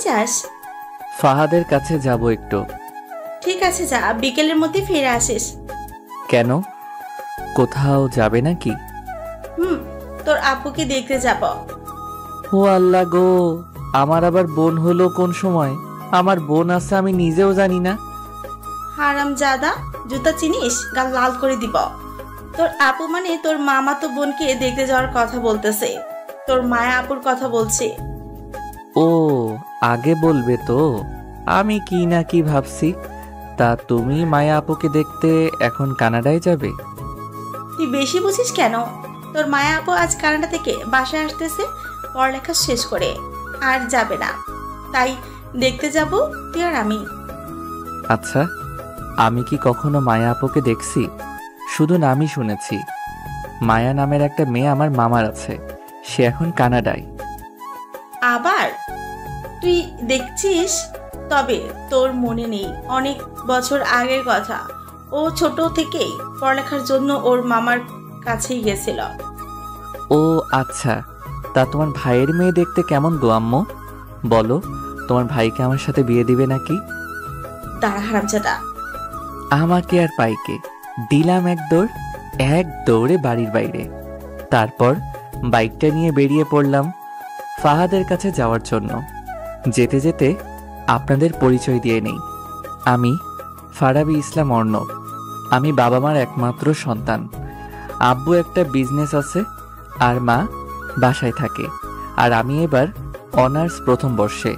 যাস? ফাহাদের কাছে যাব একটু। ঠিক আছে যা, বিকেলের মধ্যে ফিরে আসিস। কেন, কোথাও যাবে নাকি? তোর আপুকে দেখতে যাব। ও আল্লাহ গো, আমার আবার বোন হলো কোন সময়? আমার বোন আছে আমি নিজেও জানি না। হারাম জাদা, জুতা চিনিস? গাল লাল করে দিব। তোর আপু মানে তোর মামা তো বোনকে দেখতে যাওয়ার কথা বলতেছে, তোর মায়া আপুর কথা বলছে। ও আগে বলবে তো, আমি কি না কি ভাবছি। তা তুমি মায়া আপুকে দেখতে এখন কানাডায় যাবে? তুই বেশি বুঝিস কেন? তোর মায়া আপু আজ কানাডা থেকে বাসায় আসতেছে পড়ালেখা শেষ করে, আর যাবে না, তাই দেখতে যাব তুই আর আমি। আচ্ছা, আমি কি কখনো মায়া আপুকে দেখছি? শুধু নামই শুনেছি। মায়া নামের একটা মেয়ে আমার মামার আছে, সে এখন কানাডায়। আবার তুই দেখছিস? তবে তোর মনে নেই অনেক বছর আগের কথা, ও ছোট থেকেই পড়ালেখার জন্য ওর মামার কাছেই গেছিল। ও আচ্ছা, তা তোমার ভাইয়ের মেয়ে দেখতে কেমন গো আম্মু? বলো, তোমার ভাইকে আমার সাথে বিয়ে দিবে নাকি? দাঁড়া হারামজাদা, আমাকে আর পাইকে দিলাম এক দৌড়ে বাড়ির বাইরে। তারপর বাইকটা নিয়ে বেরিয়ে পড়লাম ফাহাদের কাছে যাওয়ার জন্য। যেতে যেতে আপনাদের পরিচয় দিয়ে নেই, আমি ফারাবি ইসলাম অর্ণব। আমি বাবা মার একমাত্র সন্তান। আব্বু একটা বিজনেস আছে আর মা বাসায় থাকে। আর আমি এবার অনার্স প্রথম বর্ষে।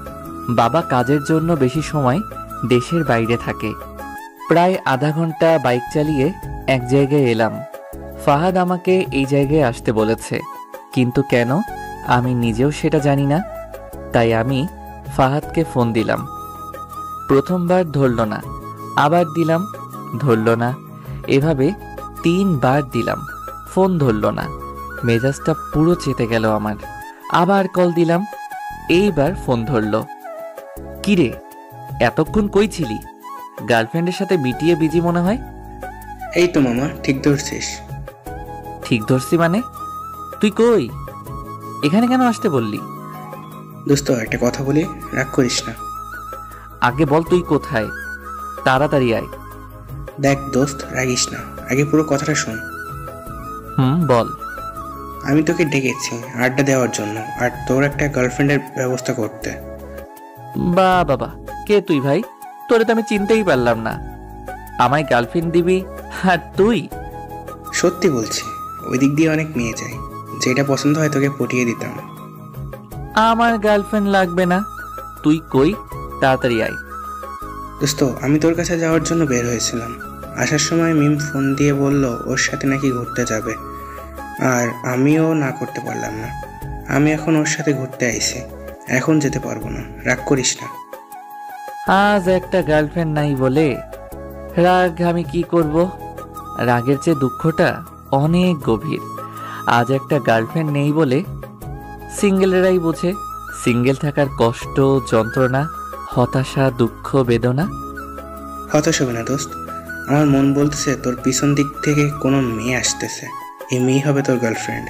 বাবা কাজের জন্য বেশি সময় দেশের বাইরে থাকে। প্রায় আধা ঘন্টা বাইক চালিয়ে এক জায়গায় এলাম। ফাহাদ আমাকে এই জায়গায় আসতে বলেছে, কিন্তু কেন আমি নিজেও সেটা জানি না। তাই আমি ফাহাদকে ফোন দিলাম। প্রথমবার ধরল না, আবার দিলাম, ধরল না। এভাবে 3 বার দিলাম, ফোন ধরল না। মেজাজটা পুরো চেতে গেল আমার। আবার কল দিলাম, এইবার ফোন ধরল। কিরে, এতক্ষণ কই ছিলি? গার্লফ্রেন্ডের সাথে মিটিয়ে বিজি মনে হয়। এই তো মামা, ঠিক ধরছিস। ঠিক ধরছি মানে? তুই কই? এখানে কেন আসতে বললি? দোস্ত একটা কথা বলি, রাগ করিস না। আগে বল তুই কোথায়, তাড়াতাড়ি আয়। দেখ দোস্ত, রাগিস না, আগে পুরো কথাটা শোন। বল। আমি তোকে ডেকেছি আড্ডা দেওয়ার জন্য, আর তোর একটা গার্লফ্রেন্ডের ব্যবস্থা করতে। বাবা, কে তুই ভাই? তোরে তো আমি চিনতেই পারলাম না। আমায় গার্লফ্রেন্ড দিবি আর তুই? সত্যি বলছি, ওই দিক দিয়ে অনেক মেয়ে যায়, যেটা পছন্দ হয় তোকে পটিয়ে দিতাম। আমার গার্লফ্রেন্ড লাগবে না, তুই কই, তাড়াতাড়ি আয়। দোস্ত, আমি তোর কাছে যাওয়ার জন্য বের হয়েছিলাম। আসার সময় মিম ফোন দিয়ে বলল ওর সাথে নাকি ঘুরতে যাবে, আর আমিও না করতে পারলাম না। আমি এখন ওর সাথে ঘুরতে আইছি, এখন যেতে পারবো না, রাগ করিস না। আজ একটা গার্লফ্রেন্ড নাই বলে রাগ আমি কি করব? রাগের চেয়ে দুঃখটা অনেক গভীর। আজ একটা গার্লফ্রেন্ড নেই বলে সিঙ্গেলেরাই বোঝে সিঙ্গেল থাকার কষ্ট, যন্ত্রণা, হতাশা, দুঃখ, বেদনা। হতাশ হবে না দোস্ত, আমার মন বলতেছে তোর পিছন দিক থেকে কোনো মেয়ে আসতেছে, এই মেয়ে হবে তোর গার্লফ্রেন্ড।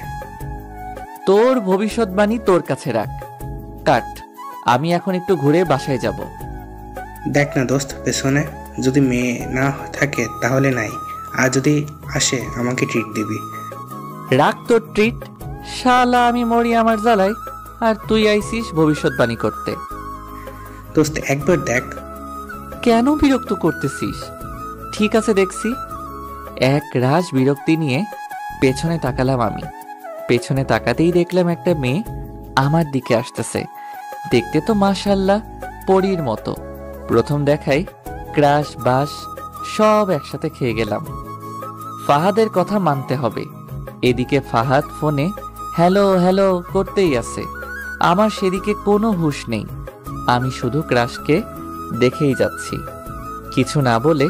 তোর ভবিষ্যৎবাণী তোর কাছে রাখ, কাট। আমি এখন একটু ঘুরে বাসায় যাব। দেখ না দোস্ত, পেছনে যদি মেয়ে না থাকে তাহলে নাই, আর যদি আসে আমাকে ট্রিট দিবি। রাখ তোর ট্রিট, শালা আমি মরি আমার জ্বালাই, আর তুই আইসিস ভবিষ্যৎবাণী করতে। দোস্ত একবার দেখ। কেন বিরক্ত করতেছিস? ঠিক আছে দেখছি। এক রাশ বিরক্তি নিয়ে পেছনে তাকালাম আমি। পেছনে তাকাতেই দেখলাম একটা মেয়ে আমার দিকে আসতেছে। দেখতে তো মাশাআল্লাহ পরীর মতো। প্রথম দেখাই ক্রাশ বাস সব একসাথে খেয়ে গেলাম। ফাহাদের কথা মানতে হবে। এদিকে ফাহাদ ফোনে হ্যালো হ্যালো করতেই আছে, আমার সেদিকে কোনো হুঁশ নেই। আমি শুধু ক্রাশকে দেখেই যাচ্ছি। কিছু না বলে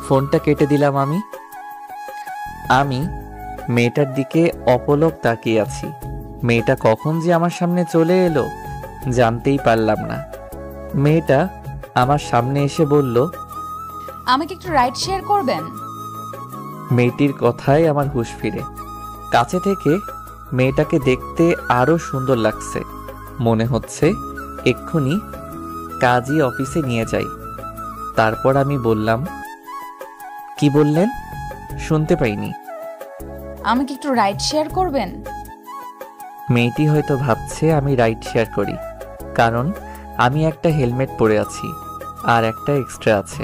ফোনটা কেটে দিলাম আমি মেয়েটার দিকে অপলক তাকিয়ে আছি। মেয়েটা কখন যে আমার সামনে চলে এলো জানতেই পারলাম না। মেয়েটা আমার সামনে এসে বলল, আমাকে একটু রাইড শেয়ার করবেন? মেয়েটির কথায় আমার হুঁশ ফিরে। কাছে থেকে মেয়েটাকে দেখতে আরো সুন্দর লাগছে। মনে হচ্ছে এক্ষুনি কাজী অফিসে নিয়ে যাই। তারপর আমি বললাম, কি বললেন? শুনতে পাইনি। আমাকে একটু রাইড শেয়ার করবেন? মেয়েটি হয়তো ভাবছে আমি রাইড শেয়ার করি, কারণ আমি একটা হেলমেট পরে আছি আর একটা এক্সট্রা আছে।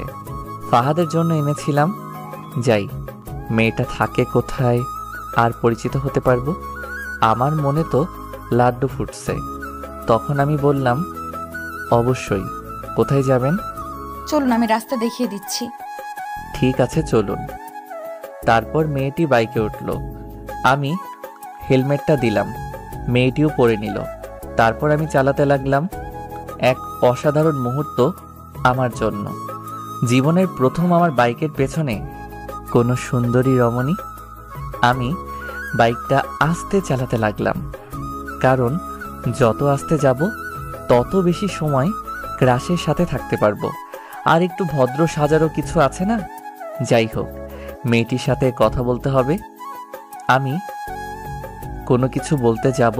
ফাহাদের জন্য এনেছিলাম। যাই, মেয়েটা থাকে কোথায় আর পরিচিত হতে পারবো। আমার মনে তো লাড্ডু ফুটছে। তখন আমি বললাম, অবশ্যই। কোথায় যাবেন? চলুন, আমি রাস্তা দেখিয়ে দিচ্ছি। ঠিক আছে, চলুন। তারপর মেয়েটি বাইকে উঠল। আমি হেলমেটটা দিলাম, মেয়েটিও পরে নিল। তারপর আমি চালাতে লাগলাম। এক অসাধারণ মুহূর্ত আমার জন্য। জীবনের প্রথম আমার বাইকের পেছনে কোনো সুন্দরী রমণী। আমি বাইকটা আস্তে চালাতে লাগলাম, কারণ যত আস্তে যাব তত বেশি সময় ক্রাশের সাথে থাকতে পারবো। আর একটু ভদ্র সাজারও কিছু আছে না? যাই হোক, মেয়েটির সাথে কথা বলতে হবে। আমি কোনো কিছু বলতে যাব,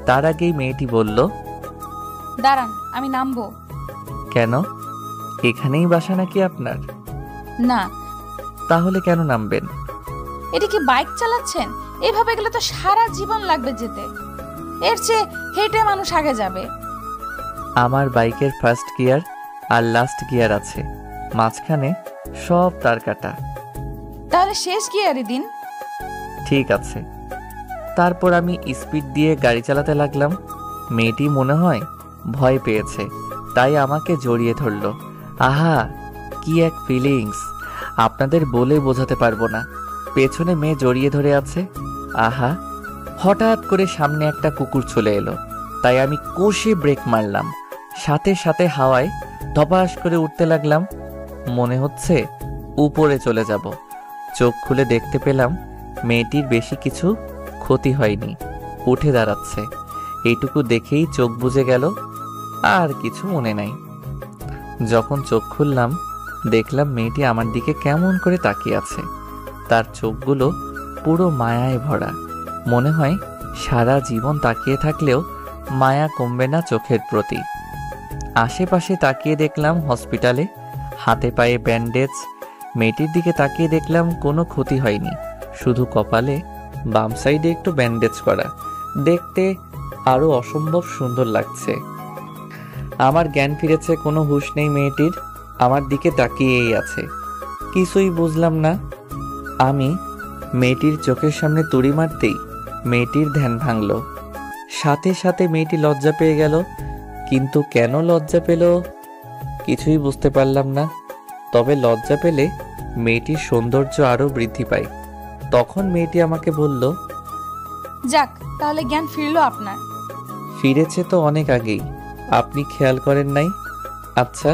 তার আগেই মেয়েটি বলল, দাঁড়ান, আমি নামবো। কেন? এখানেই বাসা নাকি আপনার? না। তাহলে কেন নামবেন? এটা কি বাইক চালাচ্ছেন? এভাবে গেলে তো সারা জীবন লাগবে যেতে। এর চেয়ে হেঁটে মানুষ আগে যাবে। আমার বাইকের ফার্স্ট গিয়ার আর লাস্ট গিয়ার আছে, মাঝখানে সব তার কাটা। তাহলে শেষ গিয়ারই দিন। ঠিক আছে। তারপর আমি স্পিড দিয়ে গাড়ি চালাতে লাগলাম। মেয়েটি মনে হয় ভয় পেয়েছে, তাই আমাকে জড়িয়ে ধরল। আহা, কি এক ফিলিংস! আপনাদের বলে বোঝাতে পারবো না। পেছনে মেয়ে জড়িয়ে ধরে আছে। আহা! হঠাৎ করে সামনে একটা কুকুর চলে এলো, তাই আমি কষে ব্রেক মারলাম। সাথে সাথে হাওয়ায় ধপাস করে উঠতে লাগলাম। মনে হচ্ছে উপরে চলে যাব। চোখ খুলে দেখতে পেলাম মেয়েটির বেশি কিছু ক্ষতি হয়নি, উঠে দাঁড়াচ্ছে। এইটুকু দেখেই চোখ বুজে গেল, আর কিছু মনে নাই। যখন চোখ খুললাম, দেখলাম মেয়েটি আমার দিকে কেমন করে তাকিয়ে আছে। তার চোখগুলো পুরো মায়ায় ভরা। মনে হয় সারা জীবন তাকিয়ে থাকলেও মায়া কমবে না চোখের প্রতি। আশেপাশে তাকিয়ে দেখলাম হসপিটালে, হাতে পায়ে ব্যান্ডেজ। মেয়েটির দিকে তাকিয়ে দেখলাম কোনো ক্ষতি হয়নি, শুধু কপালে বাম সাইডে একটু ব্যান্ডেজ করা। দেখতে আরো অসম্ভব সুন্দর লাগছে। আমার জ্ঞান ফিরেছে, কোনো হুঁশ নেই মেয়েটির। আমার দিকে তাকিয়েই আছে, কিছুই বুঝলাম না। আমি মেয়েটির চোখের সামনে তুড়ি মারতেই মেয়েটির ধ্যান ভাঙল। সাথে সাথে মেয়েটি লজ্জা পেয়ে গেল, কিন্তু কেন লজ্জা পেল কিছুই বুঝতে পারলাম না। তবে লজ্জা পেলে মেয়েটির সৌন্দর্য আরো বৃদ্ধি পায়। তখন মেয়েটি আমাকে বলল, যাক, তাহলে জ্ঞান ফিরলো আপনার। ফিরেছে তো অনেক আগেই, আপনি খেয়াল করেন নাই? আচ্ছা,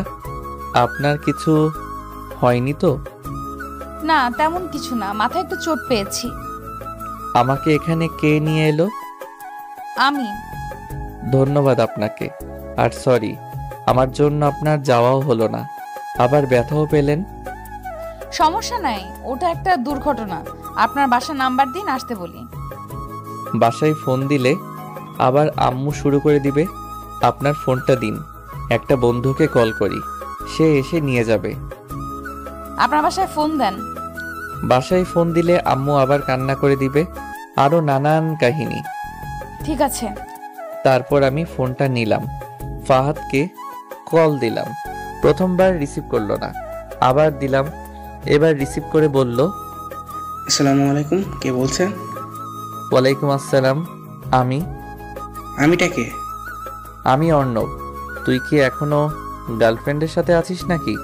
আপনার কিছু হয়নি তো? না, তেমন কিছু না, মাথায় একটু চোট পেয়েছি। আমাকে এখানে কে নিয়ে এলো? আমি। ধন্যবাদ আপনাকে। আর সরি, আমার জন্য আপনার যাওয়াও হলো না, আবার ব্যথাও পেলেন। সমস্যা নাই, ওটা একটা দুর্ঘটনা। আপনার বাসার নাম্বার দিন, আসতে বলি। বাসায় ফোন দিলে আবার আম্মু শুরু করে দিবে। আপনার ফোনটা দিন, একটা বন্ধুকে কল করি, সে এসে নিয়ে যাবে। আপনার বাসায় ফোন দেন। বাসায় ফোন দিলে আম্মু আবার কান্না করে দিবে, আরো নানান কাহিনী। ঠিক আছে। তারপর আমি ফোনটা নিলাম, ফাহাদকে কল দিলাম। প্রথমবার রিসিভ করলো না, আবার দিলাম। এবার রিসিভ করে বলল, আসসালামু আলাইকুম, কে বলছেন? ওয়ালাইকুম আসসালাম। আমিটা কে? আমি অর্ণব। তুই কি এখনো গার্লফ্রেন্ডের সাথে আছিস নাকি?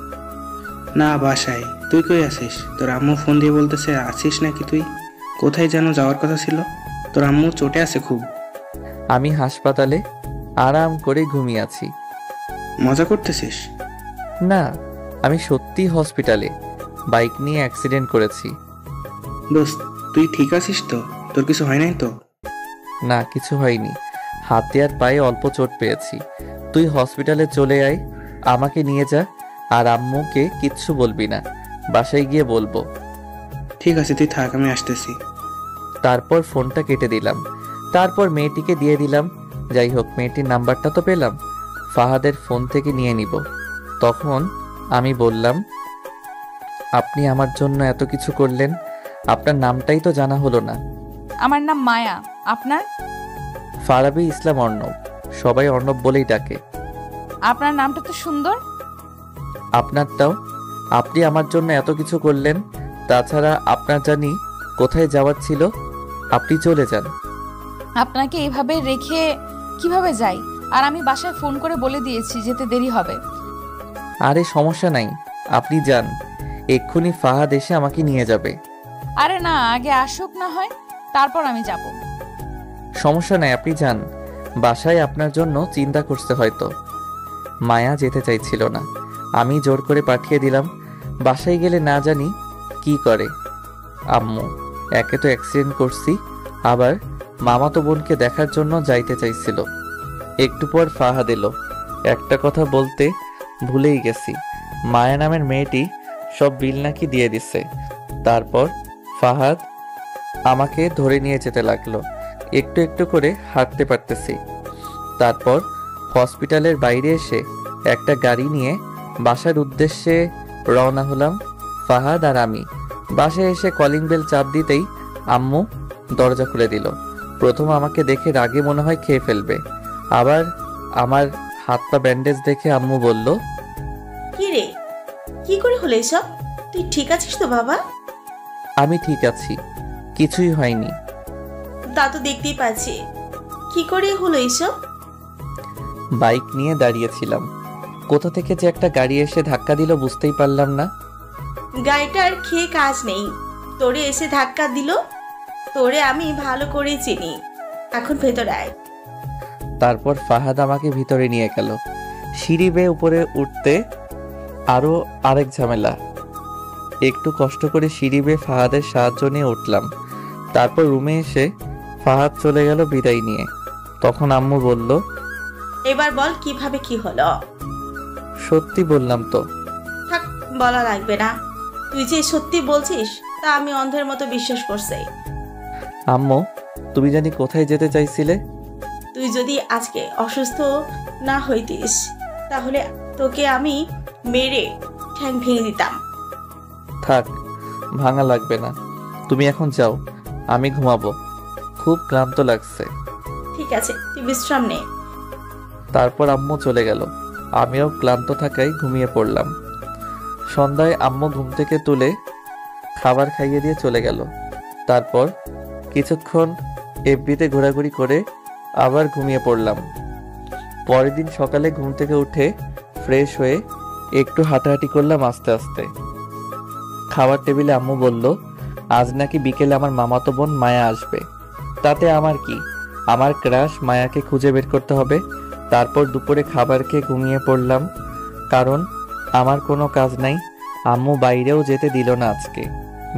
না, বাসায়। তুই কই আছিস? তোর আম্মু ফোন দিয়ে বলতেছে আছিস নাকি তুই? কোথায় যেন যাওয়ার কথা ছিল? তোর আম্মু চোটে আছে খুব। আমি হাসপাতালে আরাম করে ঘুমিয়ে আছি। মজা করতেছিস? না, আমি সত্যি হসপিটালে, বাইক নিয়ে অ্যাক্সিডেন্ট করেছি। দোস্ত, তুই ঠিক আছিস তো? তোর কিছু হয় নাই তো? না, কিছু হয়নি, হাতে আর পায়ে অল্প চোট পেয়েছি। তুই হসপিটালে চলে আয়, আমাকে নিয়ে যা। আর আম্মুকে কিচ্ছু বলবি না, বাসায় গিয়ে বলবো। ঠিক আছে, তুই থাক, আমি আসতেছি। তারপর ফোনটা কেটে দিলাম। তারপর মেয়েটিকে দিয়ে দিলাম। যাই হোক, মেয়েটির নাম্বারটা তো পেলাম। ফাহাদের ফোন থেকে নিয়ে নিব। তখন আমি বললাম, আপনি আমার জন্য এত কিছু করলেন, আপনার নামটাই তো জানা হলো না। আমার নাম মায়া, আপনার? ফারাবী ইসলাম অর্ণব, সবাই অর্ণব বলেই ডাকে। আপনার নামটা তো সুন্দর। আপনারটাও। আপনি আমার জন্য এত কিছু করলেন, তাছাড়া আপনার জানি কোথায় যাওয়ার ছিল, আপনি চলে যান। আপনাকে এইভাবে রেখে কিভাবে যাই? আর আমি বাসায় ফোন করে বলে দিয়েছি যেতে দেরি হবে। আরে সমস্যা নাই, আপনি যান, এক্ষুনি ফাহাদ এসে আমাকে নিয়ে যাবে। আরে না, আগে আসুক না হয়, তারপর আমি যাব। সমস্যা নাই, আপনি যান, বাসায় আপনার জন্য চিন্তা করছে হয়তো। মায়া যেতে চাইছিল না, আমি জোর করে পাঠিয়ে দিলাম। বাসায় গেলে না জানি কি করে আম্মু। একে তো অ্যাক্সিডেন্ট করছি, আবার মামাতো বোনকে দেখার জন্য যাইতে চাইছিল। একটু পর ফাহাদ এলো। একটা কথা বলতে ভুলেই গেছি, মায়া নামের মেয়েটি সব বিল নাকি দিয়ে দিছে। তারপর ফাহাদ আমাকে ধরে নিয়ে যেতে লাগলো। একটু একটু করে হাঁটতে পারতেছি। তারপর হসপিটালের বাইরে এসে একটা গাড়ি নিয়ে বাসার উদ্দেশ্যে রওনা হলাম ফাহাদ আর আমি। বাসায় এসে কলিং বেল চাপ দিতেই আম্মু দরজা খুলে দিল। প্রথম আমাকে দেখে রাগে মনে হয় খেয়ে ফেলবে, আবার আমার হাত পা ব্যান্ডেজ দেখে আম্মু বলল, কি রে, কি করে হলো এসব? তুই ঠিক আছিস তো বাবা? আমি ঠিক আছি, কিছুই হয়নি। তা তো দেখতেই পাচ্ছি, কি করে হলো এসব? বাইক নিয়ে দাঁড়িয়েছিলাম, কোথা থেকে যে একটা গাড়ি এসে ধাক্কা দিল বুঝতেই পারলাম না। গাড়িটার খেয়ে কাজ নেই, তোরে এসে ধাক্কা দিল। তোরে আমি ভালো করে চিনি, এখন ভেতরে আয়। তারপর ফাহাদ আমাকে ভিতরে নিয়ে গেল। সিঁড়ি বেয়ে উপরে উঠতে আরো আরেক ঝামেলা। একটু কষ্ট করে সিঁড়ি বেয়ে ফাহাদের সাহায্য নিয়ে উঠলাম। তারপর রুমে এসে ফাহাদ চলে গেল বিদায় নিয়ে। তখন আম্মু বলল, এবার বল কিভাবে কি হলো? সত্যি বললাম তো। থাক, বলা লাগবে না। তুই যে সত্যি বলছিস তা আমি অন্ধের মতো বিশ্বাস করছি। আম্মু, তুমি জানি কোথায় যেতে চাইছিলে? তুই যদি আজকে অসুস্থ না হইতিস তাহলে তোকে আমি মেরে ঠ্যাং ভেঙে দিতাম। থাক, ভাঙা লাগবে না, তুমি এখন যাও, আমি ঘুমাবো, খুব ক্লান্ত লাগছে। ঠিক আছে, তুই বিশ্রাম নে। তারপর আম্মু চলে গেল, আমিও ক্লান্ত থাকায় ঘুমিয়ে পড়লাম। সন্ধ্যায় আম্মু ঘুম থেকে তুলে খাবার খাইয়ে দিয়ে চলে গেল। তারপর কিছুক্ষণ এফবিতে ঘোরাঘুরি করে আবার ঘুমিয়ে পড়লাম। পরের দিন সকালে ঘুম থেকে উঠে ফ্রেশ হয়ে একটু হাঁটাহাঁটি করলাম আস্তে আস্তে। খাবার টেবিলে আম্মু বলল, আজ নাকি বিকেলে আমার মামাতো বোন মায়া আসবে। তাতে আমার কি, আমার ক্রাশ মায়াকে খুঁজে বের করতে হবে। তারপর দুপুরে খাবার খেয়ে ঘুমিয়ে পড়লাম, কারণ আমার কোনো কাজ নাই। আম্মু বাইরেও যেতে দিল না আজকে।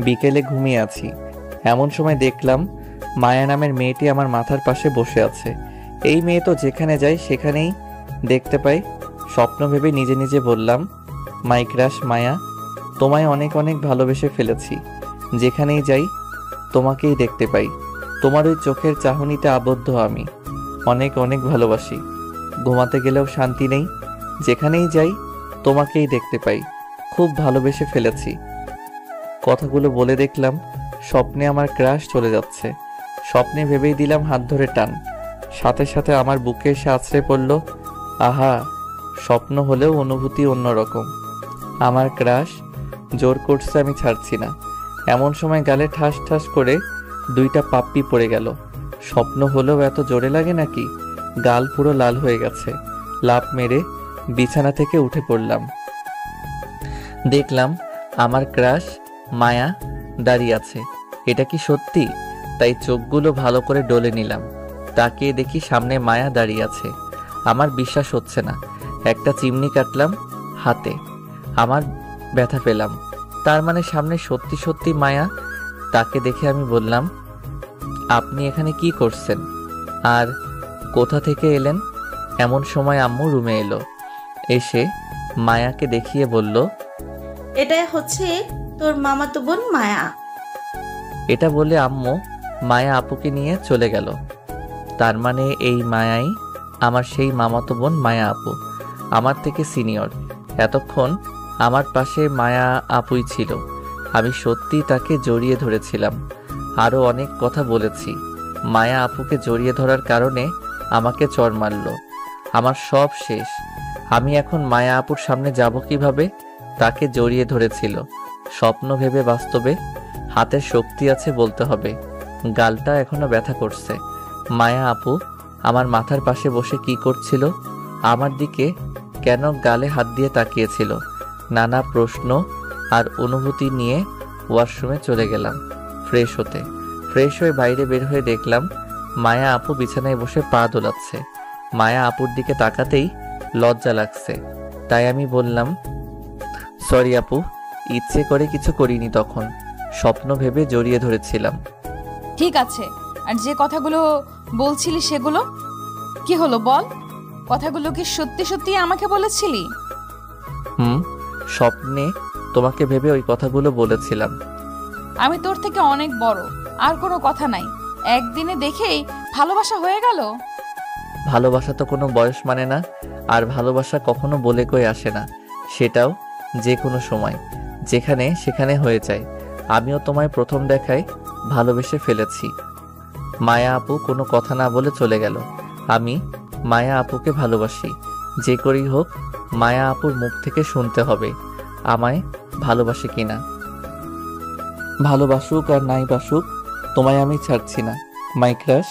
বিকেলে ঘুমিয়ে আছি, এমন সময় দেখলাম মায়া নামের মেয়েটি আমার মাথার পাশে বসে আছে। এই মেয়ে তো যেখানে যায় সেখানেই দেখতে পাই। স্বপ্ন ভেবে নিজে নিজে বললাম, মাই ক্রাশ মায়া, তোমায় অনেক অনেক ভালোবেসে ফেলেছি। যেখানেই যাই তোমাকেই দেখতে পাই। তোমার ওই চোখের চাহনিতে আবদ্ধ আমি, অনেক অনেক ভালোবাসি। ঘুমাতে গেলেও শান্তি নেই, যেখানেই যাই তোমাকেই দেখতে পাই, খুব ভালোবেসে ফেলেছি। কথাগুলো বলে দেখলাম স্বপ্নে আমার ক্রাশ চলে যাচ্ছে। স্বপ্নে ভেবেই দিলাম হাত ধরে টান, সাথে সাথে আমার বুকে এসে আছড়ে পড়ল। আহা, স্বপ্ন হলেও অনুভূতি অন্যরকম। আমার ক্রাশ জোর করছে, আমি ছাড়ছি না। এমন সময় গালে ঠাস ঠাস করে দুইটা পাপ্পি পড়ে গেল। স্বপ্ন হলেও এত জোরে লাগে নাকি? গাল পুরো লাল হয়ে গেছে। লাফ মেরে বিছানা থেকে উঠে পড়লাম। দেখলাম আমার ক্রাশ মায়া দাঁড়িয়ে আছে। এটা কি সত্যি? তাই চোখগুলো ভালো করে ডলে নিলাম। তাকিয়ে দেখি সামনে মায়া দাঁড়িয়ে আছে। আমার বিশ্বাস হচ্ছে না। একটা চিমনি কাটলাম হাতে, আমার ব্যথা পেলাম। তার মানে সামনে সত্যি সত্যি মায়া। তাকে দেখে আমি বললাম, আপনি এখানে কি করছেন আর কোথা থেকে এলেন? এমন সময় আম্মু রুমে এলো। এসে মায়াকে দেখিয়ে বলল, এটাই হচ্ছে তোর মামাতো বোন মায়া। এটা বলে আম্মু মায়া আপুকে নিয়ে চলে গেল। তার মানে এই মায়াই আমার সেই মামাতো বোন মায়া আপু, আমার থেকে সিনিয়র। এতক্ষণ আমার পাশে মায়া আপুই ছিল। আমি সত্যি তাকে জড়িয়ে ধরেছিলাম, আরও অনেক কথা বলেছি। মায়া আপুকে জড়িয়ে ধরার কারণে আমাকে চড় মারল। আমার সব শেষ। আমি এখন মায়া আপুর সামনে যাব কিভাবে? তাকে জড়িয়ে ধরেছিল, স্বপ্ন ভেবে বাস্তবে হাতের শক্তি আছে বলতে হবে। গালটা এখনো ব্যথা করছে। মায়া আপু আমার মাথার পাশে বসে কি করছিল? আমার দিকে কেন গালে হাত দিয়ে তাকিয়েছিল? নানা প্রশ্ন আর অনুভূতি নিয়ে ওয়াশরুমে চলে গেলাম ফ্রেশ হতে। ফ্রেশ হয়ে বাইরে বের হয়ে দেখলাম মায়া আপু বিছানায় বসে পা দোলাচ্ছে। মায়া আপুর দিকে তাকাতেই লজ্জা লাগছে, তাই আমি বললাম, সরি আপু, ইচ্ছে করে কিছু করিনি, তখন স্বপ্ন ভেবে জড়িয়ে ধরেছিলাম। ঠিক আছে, আর যে কথাগুলো বলছিলি সেগুলো কি হলো বল? কথাগুলো কি সত্যি সত্যি আমাকে বলেছিলি? স্বপ্নে তোমাকে ভেবে ওই কথাগুলো বলেছিলাম। আমি তোর থেকে অনেক বড়, আর কোনো কথা নাই। একদিনে দেখেই ভালোবাসা হয়ে গেল? ভালোবাসা তো কোনো বয়স মানে না, আর ভালোবাসা কখনো বলে কই আসে না, সেটাও যে কোনো সময় যেখানে সেখানে হয়ে যায়। আমিও তোমায় প্রথম দেখায় ভালোবেসে ফেলেছি। মায়া আপু কোনো কথা না বলে চলে গেল। আমি মায়া আপুকে ভালোবাসি, যে করেই হোক মায়া আপুর মুখ থেকে শুনতে হবে আমায় ভালোবাসে কিনা। ভালোবাসুক আর নাই বাসুক, তোমায় আমি ছাড়ছি না মাই ক্রাশ।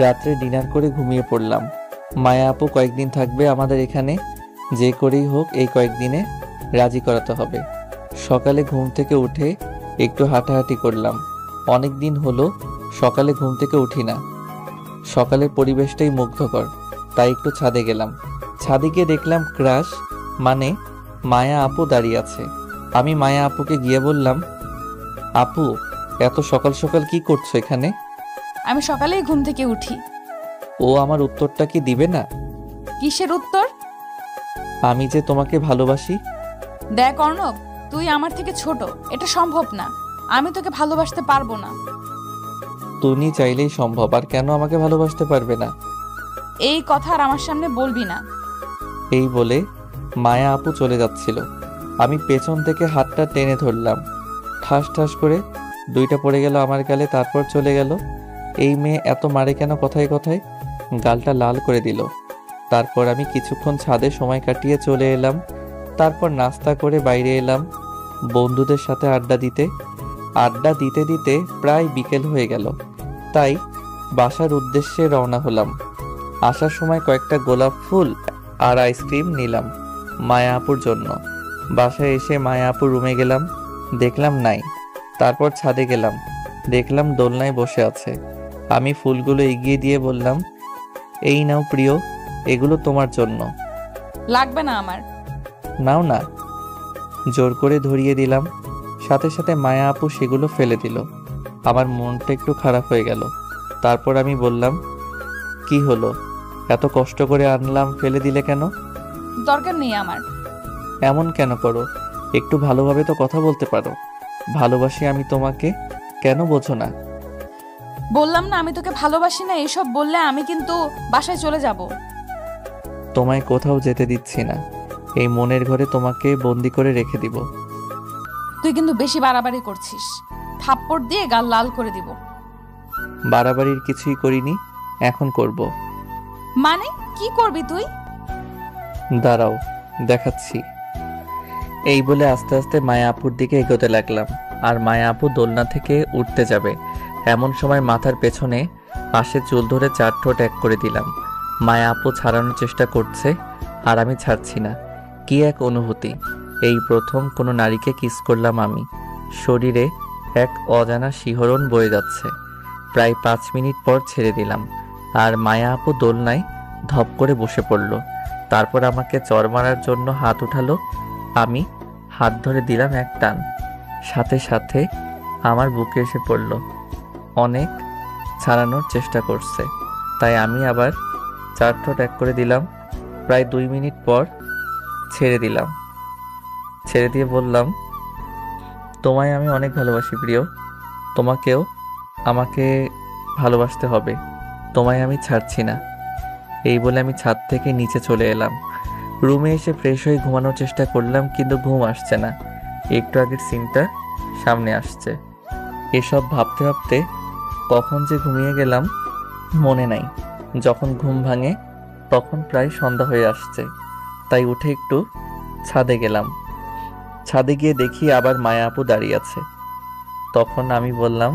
রাত্রে ডিনার করে ঘুমিয়ে পড়লাম। মায়া আপু কয়েকদিন থাকবে আমাদের এখানে, যে করেই হোক এই কয়েকদিনে রাজি করাতে হবে। সকালে ঘুম থেকে উঠে একটু হাঁটাহাঁটি করলাম। অনেক দিন হলো সকালে ঘুম থেকে উঠি না। সকালের পরিবেশটাই মুগ্ধকর, তাই একটু ছাদে গেলাম। ছাদে গিয়ে দেখলাম ক্রাশ মানে মায়া আপু দাঁড়িয়ে আছে। আমি মায়া আপুকে গিয়ে বললাম, আপু এত সকাল সকাল কি করছো এখানে? আমি সকালেই ঘুম থেকে উঠি। ও আমার উত্তরটা কি দিবে না? কিসের উত্তর? আমি যে তোমাকে ভালোবাসি। দেখ অর্ণব, তুই আমার থেকে ছোট, এটা সম্ভব না। আমি তোকে ভালোবাসতে পারবো না। তুমি চাইলেই সম্ভব, আর কেন আমাকে ভালোবাসতে পারবে না? এই কথা আর আমার সামনে বলবি না। এই বলে মায়া আপু চলে যাচ্ছিল। আমি পেছন থেকে হাতটা টেনে ধরলাম। ঠাস ঠাস করে দুইটা পড়ে গেল আমার গালে, তারপর চলে গেল। এই মেয়ে এত মারে কেন কথায় কথায়? গালটা লাল করে দিল। তারপর আমি কিছুক্ষণ ছাদে সময় কাটিয়ে চলে এলাম। তারপর নাস্তা করে বাইরে এলাম বন্ধুদের সাথে আড্ডা দিতে। আড্ডা দিতে দিতে প্রায় বিকেল হয়ে গেল, তাই বাসার উদ্দেশ্যে রওনা হলাম। আসার সময় কয়েকটা গোলাপ ফুল আর আইসক্রিম নিলাম মায়া আপুর জন্য। বাসায় এসে মায়া আপুর রুমে গেলাম, দেখলাম নাই। তারপর ছাদে গেলাম, দেখলাম দোলনায় বসে আছে। আমি ফুলগুলো এগিয়ে দিয়ে বললাম, এই নাও প্রিয়, এগুলো তোমার জন্য। লাগবে না আমার। নাও না। জোর করে ধরিয়ে দিলাম। সাথে সাথে মায়া আপু সেগুলো ফেলে দিল। আমার মনটা একটু খারাপ হয়ে গেল। তারপর আমি বললাম, কি হলো, এত কষ্ট করে আনলাম, ফেলে দিলে কেন? দরকার নেই আমার। এমন কেন করো? একটু ভালোভাবে তো কথা বলতে পারো। ভালোবাসি আমি তোমাকে, কেন বোঝো না? বললাম না আমি তোকে ভালোবাসি না। এসব বললে আমি কিন্তু বাসায় চলে যাব। তোমায় কোথাও যেতে দিচ্ছি না, এই মনের ঘরে তোমাকে বন্দি করে রেখে দিব। তুই কিন্তু বেশি বাড়াবাড়ি করছিস। থাপ্পড় দিয়ে গাল লাল করে দিব। বাড়াবাড়ির কিছুই করিনি, এখন করব। মানে কি করবি তুই? দাঁড়াও, দেখাচ্ছি। এই বলে আস্তে আস্তে মায়া আপুর দিকে এগোতে লাগলাম। আর মায়া আপু দোলনা থেকে উঠতে যাবে, এমন সময় মাথার পেছনে পাশে চুল ধরে চার ঠোঁট এক করে দিলাম। মায়া আপু ছাড়ানোর চেষ্টা করছে, আর আমি ছাড়ছি না। কি এক অনুভূতি! এই প্রথম কোনো নারীকে কিস করলাম আমি। শরীরে এক অজানা শিহরণ বয়ে যাচ্ছে। প্রায় 5 মিনিট পর ছেড়ে দিলাম, আর মায়া আপু দোলনায় ধপ করে বসে পড়ল। তারপর আমাকে চড় মারার জন্য হাত উঠালো। আমি হাত ধরে দিলাম এক টান, সাথে সাথে আমার বুকে এসে পড়ল। অনেক ছাড়ানোর চেষ্টা করছে, তাই আমি আবার চার ঠোঁট এক করে দিলাম। প্রায় 2 মিনিট পর ছেড়ে দিলাম। ছেড়ে দিয়ে বললাম, তোমায় আমি অনেক ভালোবাসি প্রিয়, তোমাকেও আমাকে ভালোবাসতে হবে, তোমায় আমি ছাড়ছি না। এই বলে আমি ছাদ থেকে নিচে চলে এলাম। রুমে এসে ফ্রেশ হয়ে ঘুমানোর চেষ্টা করলাম, কিন্তু ঘুম আসছে না। একটু আগের সিনটা সামনে আসছে। এসব ভাবতে ভাবতে কখন যে ঘুমিয়ে গেলাম মনে নাই। যখন ঘুম ভাঙে তখন প্রায় সন্ধ্যা হয়ে আসছে, তাই উঠে একটু ছাদে গেলাম। ছাদে গিয়ে দেখি আবার মায়া আপু দাঁড়িয়ে আছে। তখন আমি বললাম,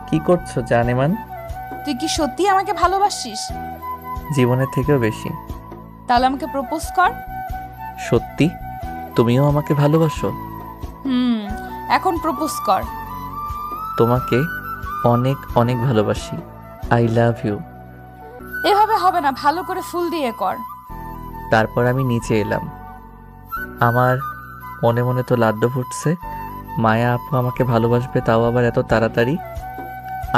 কি করছো জানেমান? তুই কি সত্যি আমাকে ভালোবাসিস? জীবনের থেকেও বেশি। তাহলে আমাকে প্রপোজ কর। সত্যি? তুমিও আমাকে ভালোবাসো? এখন প্রপোজ কর। তোমাকে অনেক অনেক ভালোবাসি। I love you. এভাবে হবে না, ভালো করে ফুল দিয়ে কর। তারপর আমি নিচে এলাম। আমার মনে মনে তো লাড্ডু ফুটছে, মায়া আপু আমাকে ভালোবাসবে, তাও আবার এত তাড়াতাড়ি।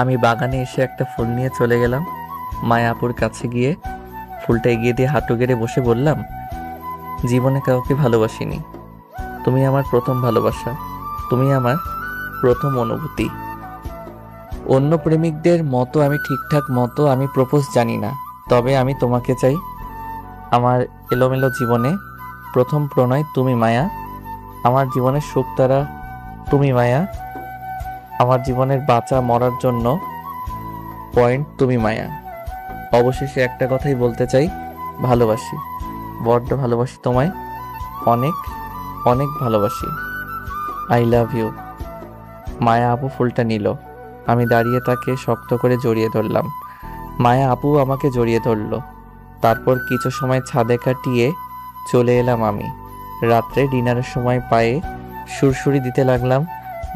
আমি বাগানে এসে একটা ফুল নিয়ে চলে গেলাম। মায়া আপুর কাছে গিয়ে ফুলটা এগিয়ে দিয়ে হাঁটু গেড়ে বসে বললাম, জীবনে কাউকে ভালোবাসিনি, তুমি আমার প্রথম ভালোবাসা, তুমি আমার প্রথম অনুভূতি। অন্য প্রেমিকদের মতো আমি ঠিকঠাক মতো আমি প্রপোজ জানি না, তবে আমি তোমাকে চাই। আমার এলোমেলো জীবনে প্রথম প্রণয় তুমি মায়া, আমার জীবনের সুখ তারা তুমি মায়া, আমার জীবনের বাঁচা মরার জন্য পয়েন্ট তুমি মায়া। অবশেষে একটা কথাই বলতে চাই, ভালোবাসি, বড্ড ভালোবাসি তোমায়, অনেক অনেক ভালোবাসি। I love you. মায়া আপু ফুলটা নিল। আমি দাঁড়িয়ে তাকে শক্ত করে জড়িয়ে ধরলাম। মায়া আপু আমাকে জড়িয়ে ধরল। তারপর কিছু সময় ছাদে কাটিয়ে চলে এলাম আমি। রাত্রে ডিনারের সময় পায়ে সুরসুরি দিতে লাগলাম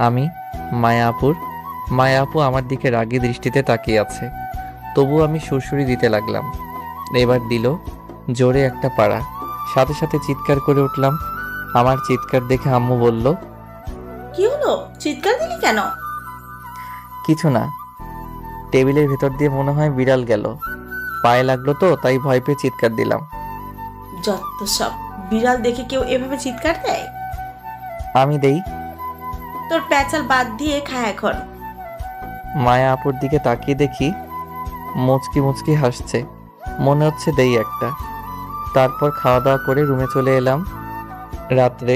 আমি মায়া আপুর। মায়া আপু আমার দিকে রাগী দৃষ্টিতে তাকিয়ে আছে, তবু আমি সুরসুরি দিতে লাগলাম। এবার দিল জোরে একটা পাড়া, সাথে সাথে চিৎকার করে উঠলাম। আমার চিৎকার দেখে আম্মু বলল, কি হলো, চিৎকার দিলি কেন? কিছু না, টেবিলের ভেতর দিয়ে মনে হয় বিড়াল গেল, পায়ে লাগলো তো তাই ভয় পেয়ে চিৎকার দিলাম। যত সব, বিড়াল দেখে কেউ এভাবে চিৎকার দেয়? আমি দেই? তোর প্যাচাল বাদ দিয়ে খা এখন। মায়া আপুর দিকে তাকিয়ে দেখি মুচকি মুচকি হাসছে, মনে হচ্ছে দেই একটা। তারপর খাওয়া দাওয়া করে রুমে চলে এলাম। রাত্রে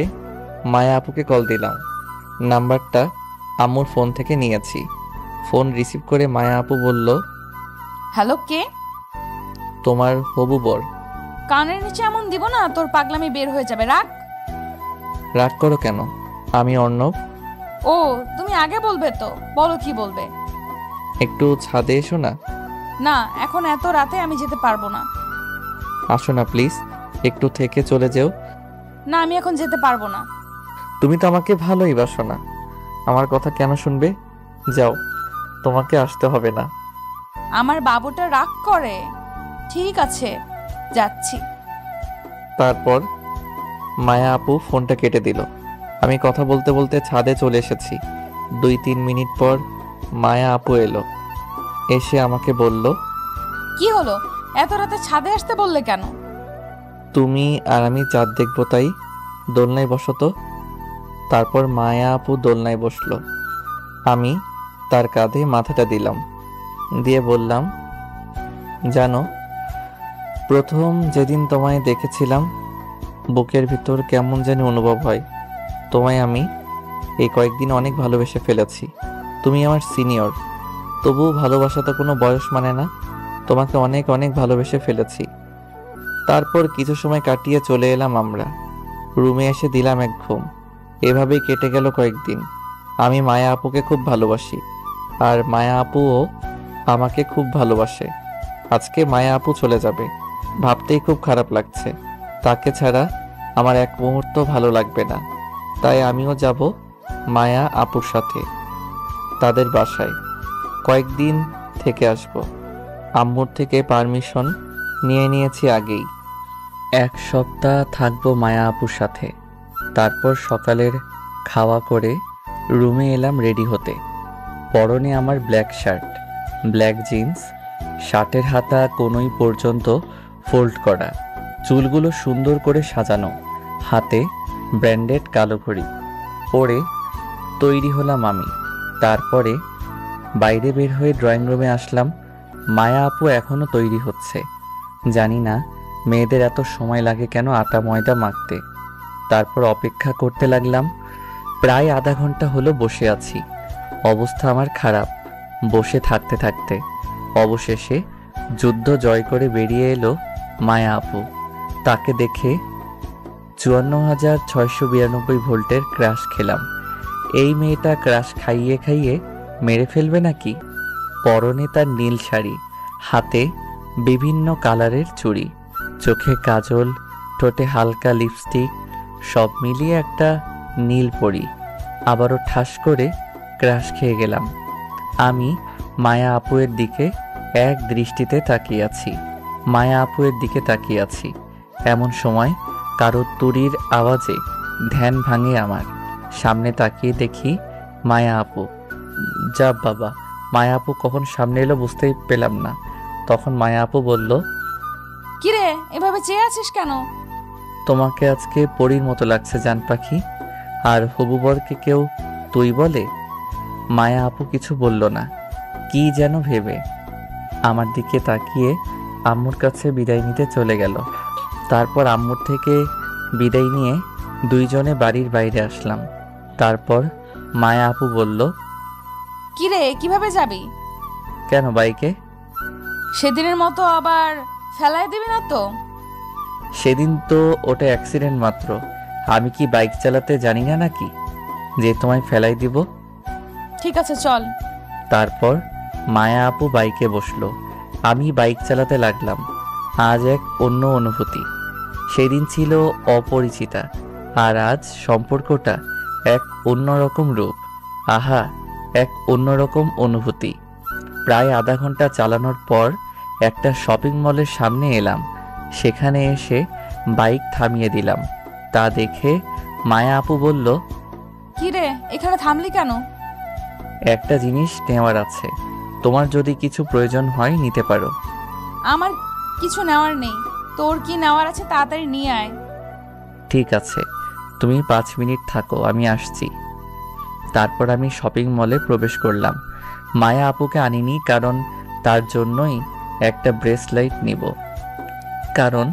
মায়া আপুকে কল দিলাম। নাম্বারটা আম্মুর ফোন থেকে নিয়েছি। ফোন রিসিভ করে মায়া আপু বলল, হ্যালো, কে? তোমার হবু বর। কানের নিচে এমন দিব না তোর পাগলামি বের হয়ে যাবে। রাখ। রাগ করো কেন? আমি অর্ণব। ও, তুমি আগে বলবে তো, বলো কি বলবে। একটু ছাদে এসো না। না, এখন এত রাতে আমি যেতে পারবো না। আসো না প্লিজ, একটু থেকে চলে যেও। না, আমি এখন যেতে পারবো না। তুমি তো আমাকে ভালোই বাসো না, আমার কথা কেন শুনবে? যাও, তোমাকে আসতে হবে না। আমার বাবুটা রাগ করে। ঠিক আছে, যাচ্ছি। তারপর মায়া আপু ফোনটা কেটে দিল। আমি কথা বলতে বলতে ছাদে চলে এসেছি। 2-3 মিনিট পর মায়া আপু এলো। এসে আমাকে বলল, কি হলো, এত রাতে ছাদে আসতে বললে কেন? তুমি আর আমি চাঁদ দেখবো তাই। দোলনায় বসো তো। তারপর মায়া আপু দোলনায় বসলো। আমি তার কাঁধে মাথাটা দিলাম, দিয়ে বললাম, জানো, প্রথম যেদিন তোমায় দেখেছিলাম বুকের ভিতর কেমন জানি অনুভব হয়। তোমায় আমি এই কয়েকদিন অনেক ভালোবেসে ফেলেছি। তুমি আমার সিনিয়র, তবুও ভালোবাসা তো কোনো বয়স মানে না। তোমাকে অনেক অনেক ভালোবেসে ফেলেছি। তারপর কিছু সময় কাটিয়ে চলে এলাম আমরা। রুমে এসে দিলাম এক ঘুম। এভাবেই কেটে গেল কয়েকদিন। আমি মায়া আপুকে খুব ভালোবাসি, আর মায়া আপুও আমাকে খুব ভালোবাসে। আজকে মায়া আপু চলে যাবে, ভাবতেই খুব খারাপ লাগছে। তাকে ছাড়া আমার এক মুহূর্ত ভালো লাগবে না। তাই আমিও যাব মায়া আপুর সাথে তাদের বাসায়, কয়েকদিন থেকে আসব। আম্মুর থেকে পারমিশন নিয়ে নিয়েছি আগেই। 1 সপ্তাহ থাকবো মায়া আপুর সাথে। তারপর সকালের খাওয়া করে রুমে এলাম রেডি হতে। পরনে আমার ব্ল্যাক শার্ট, ব্ল্যাক জিন্স, শার্টের হাতা কোনোই পর্যন্ত ফোল্ড করা, চুলগুলো সুন্দর করে সাজানো, হাতে ব্র্যান্ডেড কালো ঘড়ি পরে তৈরি হলাম আমি। তারপরে বাইরে বের হয়ে ড্রয়িং রুমে আসলাম। মায়া আপু এখনো তৈরি হচ্ছে। জানি না মেয়েদের এত সময় লাগে কেন আটা ময়দা মাখতে। তারপর অপেক্ষা করতে লাগলাম। প্রায় আধা ঘন্টা হলো বসে আছি। অবস্থা আমার খারাপ বসে থাকতে থাকতে। অবশেষে যুদ্ধ জয় করে বেরিয়ে এলো মায়া আপু। তাকে দেখে 54,692 ভোল্টের ক্রাশ খেলাম। এই মেয়েটা ক্রাশ খাইয়ে খাইয়ে মেরে ফেলবে নাকি? পরনে তার নীল শাড়ি, হাতে বিভিন্ন কালারের চুড়ি, চোখে কাজল, ঠোঁটে হালকা লিপস্টিক, সব মিলিয়ে একটা নীল পরি। আবারও ঠাস করে ক্রাশ খেয়ে গেলাম। আমি মায়া আপুয়ের দিকে এক দৃষ্টিতে তাকিয়ে আছি। মায়া আপুয়ের দিকে তাকিয়ে আছি। এমন সময় কারো তুড়ির আওয়াজে ধ্যান ভাঙে আমার। সামনে তাকিয়ে দেখি মায়া আপু। যা বাবা, মায়া আপু কখন সামনে এলো বুঝতেই পেলাম না। তখন মায়া আপু বলল, কিরে এভাবে চেয়ে আছিস কেন? তোমাকে আজকে পরীর মতো লাগছে জান পাখি। আর হবু বরকে কেউ তুই বলে? মায়া আপু কিছু বলল না, কি যেন ভেবে আমার দিকে তাকিয়ে আম্মুর কাছে বিদায় নিতে চলে গেল। তারপর আম্মুর থেকে বিদায় নিয়ে দুইজনে বাড়ির বাইরে আসলাম। তারপর মায়া আপু বলল, কিরে কিভাবে যাবি? কেন বাইকে? সেদিনের মতো আবার ফেলায় দিবি না তো? সেদিন তো ওটা অ্যাক্সিডেন্ট মাত্র। আমি কি বাইক চালাতে জানি না নাকি যে তোমায় ফেলাই দিব? ঠিক আছে চল। তারপর মায়া আপু বাইকে বসলো, আমি বাইক চালাতে লাগলাম। আজ এক অন্য অনুভূতি। সেদিন ছিল অপরিচিতা, আর আজ সম্পর্কটা এক অন্যরকম রূপ। আহা, এক অন্যরকম অনুভূতি। প্রায় আধা ঘন্টা চালানোর পর একটা শপিং মলের সামনে এলাম। সেখানে এসে বাইক থামিয়ে দিলাম। তা দেখে মায়া আপু বলল, কিরে এখানে থামলি কেন? একটা জিনিস নেওয়ার আছে, তোমার যদি কিছু প্রয়োজন হয় নিতে পারো। আমার কিছু নেওয়ার নেই। তোর কি নেওয়ার আছে তাড়াতাড়ি নিয়ে আয়। ঠিক আছে, তুমি 5 মিনিট থাকো, আমি আসছি। তারপর আমি শপিং মলে প্রবেশ করলাম। মায়া আপুকে আনিনি, কারণ তার জন্যই একটা ব্রেসলাইট নিব। কারণ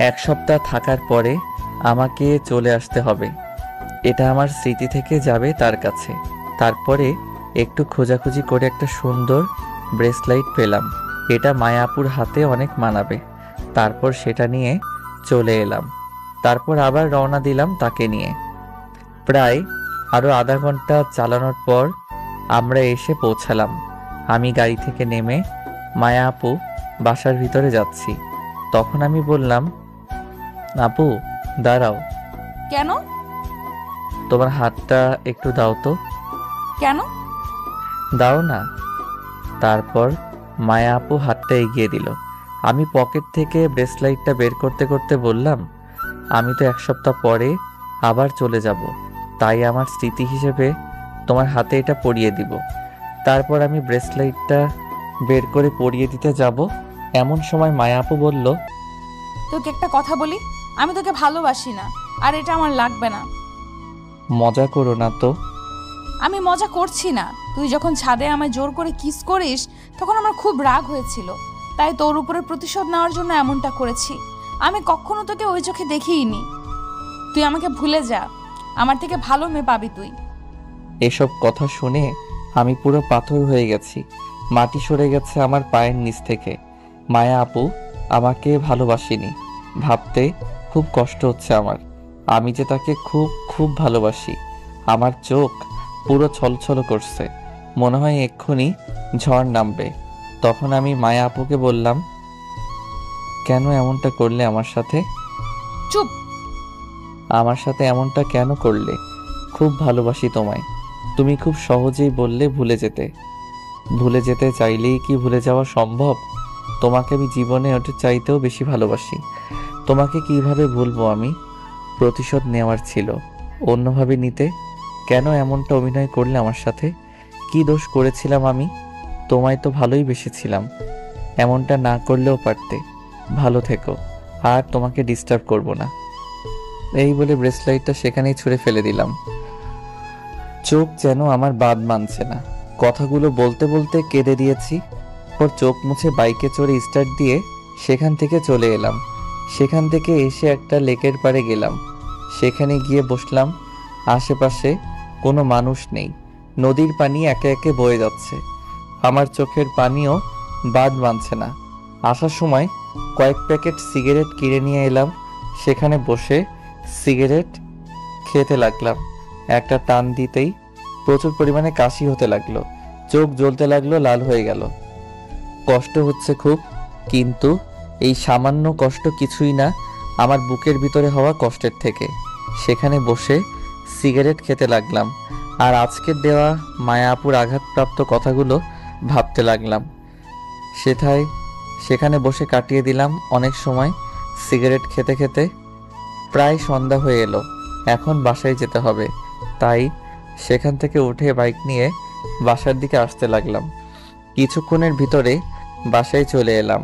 1 সপ্তাহ থাকার পরে আমাকে চলে আসতে হবে। এটা আমার স্মৃতি থেকে যাবে তার কাছে। তারপরে একটু খোঁজাখুঁজি করে একটা সুন্দর ব্রেসলাইট পেলাম। এটা মায়া আপুর হাতে অনেক মানাবে। তারপর সেটা নিয়ে চলে এলাম। তারপর আবার রওনা দিলাম তাকে নিয়ে। প্রায় আরো আধা ঘন্টা চালানোর পর আমরা এসে পৌঁছালাম। আমি গাড়ি থেকে নেমে মায়া আপু বাসার ভিতরে যাচ্ছি। তখন আমি বললাম, আপু দাঁড়াও। কেন? তোমার হাতটা একটু দাও তো। কেন? দাও না। তারপর মায়া আপু হাতটা এগিয়ে দিল। আমি পকেট থেকে ব্রেসলাইটটা বের করতে করতে বললাম, আমি তো 1 সপ্তাহ পরে আবার চলে যাব, তাই আমার স্মৃতি হিসেবে তোমার হাতে এটা পরিয়ে দিব। তারপর আমি ব্রেসলাইটটা বের করে পরিয়ে দিতে যাব, এমন সময় মায়া আপু বলল, তোকে একটা কথা বলি, আমি তোকে ভালোবাসি না, আর এটা আমার লাগবে না। মজা করো না তো। আমি মজা করছি না। তুই যখন ছাদে আমায় জোর করে কিস করিস তখন আমার খুব রাগ হয়েছিল, তাই তোর উপরে প্রতিশোধ নেওয়ার জন্য এমনটা করেছি। আমি কখনো তোকে ওই চোখে দেখিইনি। তুই আমাকে ভুলে যা, আমার থেকে ভালো মেয়ে পাবি তুই। এসব কথা শুনে আমি পুরো পাথর হয়ে গেছি। মাটি সরে গেছে আমার পায়ের নিচ থেকে। মায়া আপু আমাকে ভালোবাসেনি ভাবতে খুব কষ্ট হচ্ছে আমার। আমি যে তাকে খুব খুব ভালোবাসি। আমার চোখ পুরো ছলছল করছে, মনে হয় এক্ষুনি ঝড় নামবে। তখন আমি মায়া আপুকে বললাম, কেন এমনটা করলে আমার সাথে? চুপ। আমার সাথে এমনটা কেন করলে? খুব ভালোবাসি তোমায়। তুমি খুব সহজেই বললে ভুলে যেতে। ভুলে যেতে চাইলেই কি ভুলে যাওয়া সম্ভব? তোমাকে আমি জীবনে ওটা চাইতেও বেশি ভালোবাসি। তোমাকে কিভাবে ভুলবো আমি? প্রতিশোধ নেওয়ার ছিল, অন্যভাবে নিতে। কেন এমনটা অভিনয় করলে আমার সাথে? কি দোষ করেছিলাম আমি? তোমায় তো ভালোই বেসেছিলাম, এমনটা না করলেও পারতে। ভালো থেকো, আর তোমাকে ডিস্টার্ব করব না। এই বলে ব্রেসলাইটটা সেখানেই ছুঁড়ে ফেলে দিলাম। চোখ যেন আমার বাদ মানছে না। কথাগুলো বলতে বলতে কেঁদে দিয়েছি। ওর চোখ মুছে বাইকে চড়ে স্টার্ট দিয়ে সেখান থেকে চলে এলাম। সেখান থেকে এসে একটা লেকের পাড়ে গেলাম। সেখানে গিয়ে বসলাম। আশেপাশে কোনো মানুষ নেই। নদীর পানি একে একে বয়ে যাচ্ছে। আমার চোখের পানিও বাদ মানছে না। আসার সময় কয়েক প্যাকেট সিগারেট কিনে নিয়ে এলাম। সেখানে বসে সিগারেট খেতে লাগলাম। একটা টান দিতেই প্রচুর পরিমাণে কাশি হতে লাগলো, চোখ জ্বলতে লাগলো, লাল হয়ে গেল। কষ্ট হচ্ছে খুব, কিন্তু এই সামান্য কষ্ট কিছুই না আমার বুকের ভিতরে হওয়া কষ্টের থেকে। সেখানে বসে সিগারেট খেতে লাগলাম আর আজকের দেওয়া মায়া আপুর আঘাতপ্রাপ্ত কথাগুলো ভাবতে লাগলাম। সেখানে বসে কাটিয়ে দিলাম অনেক সময় সিগারেট খেতে খেতে। প্রায় সন্ধ্যা হয়ে এলো, এখন বাসায় যেতে হবে। তাই সেখান থেকে উঠে বাইক নিয়ে বাসার দিকে আসতে লাগলাম। কিছুক্ষণের ভিতরে বাসায় চলে এলাম।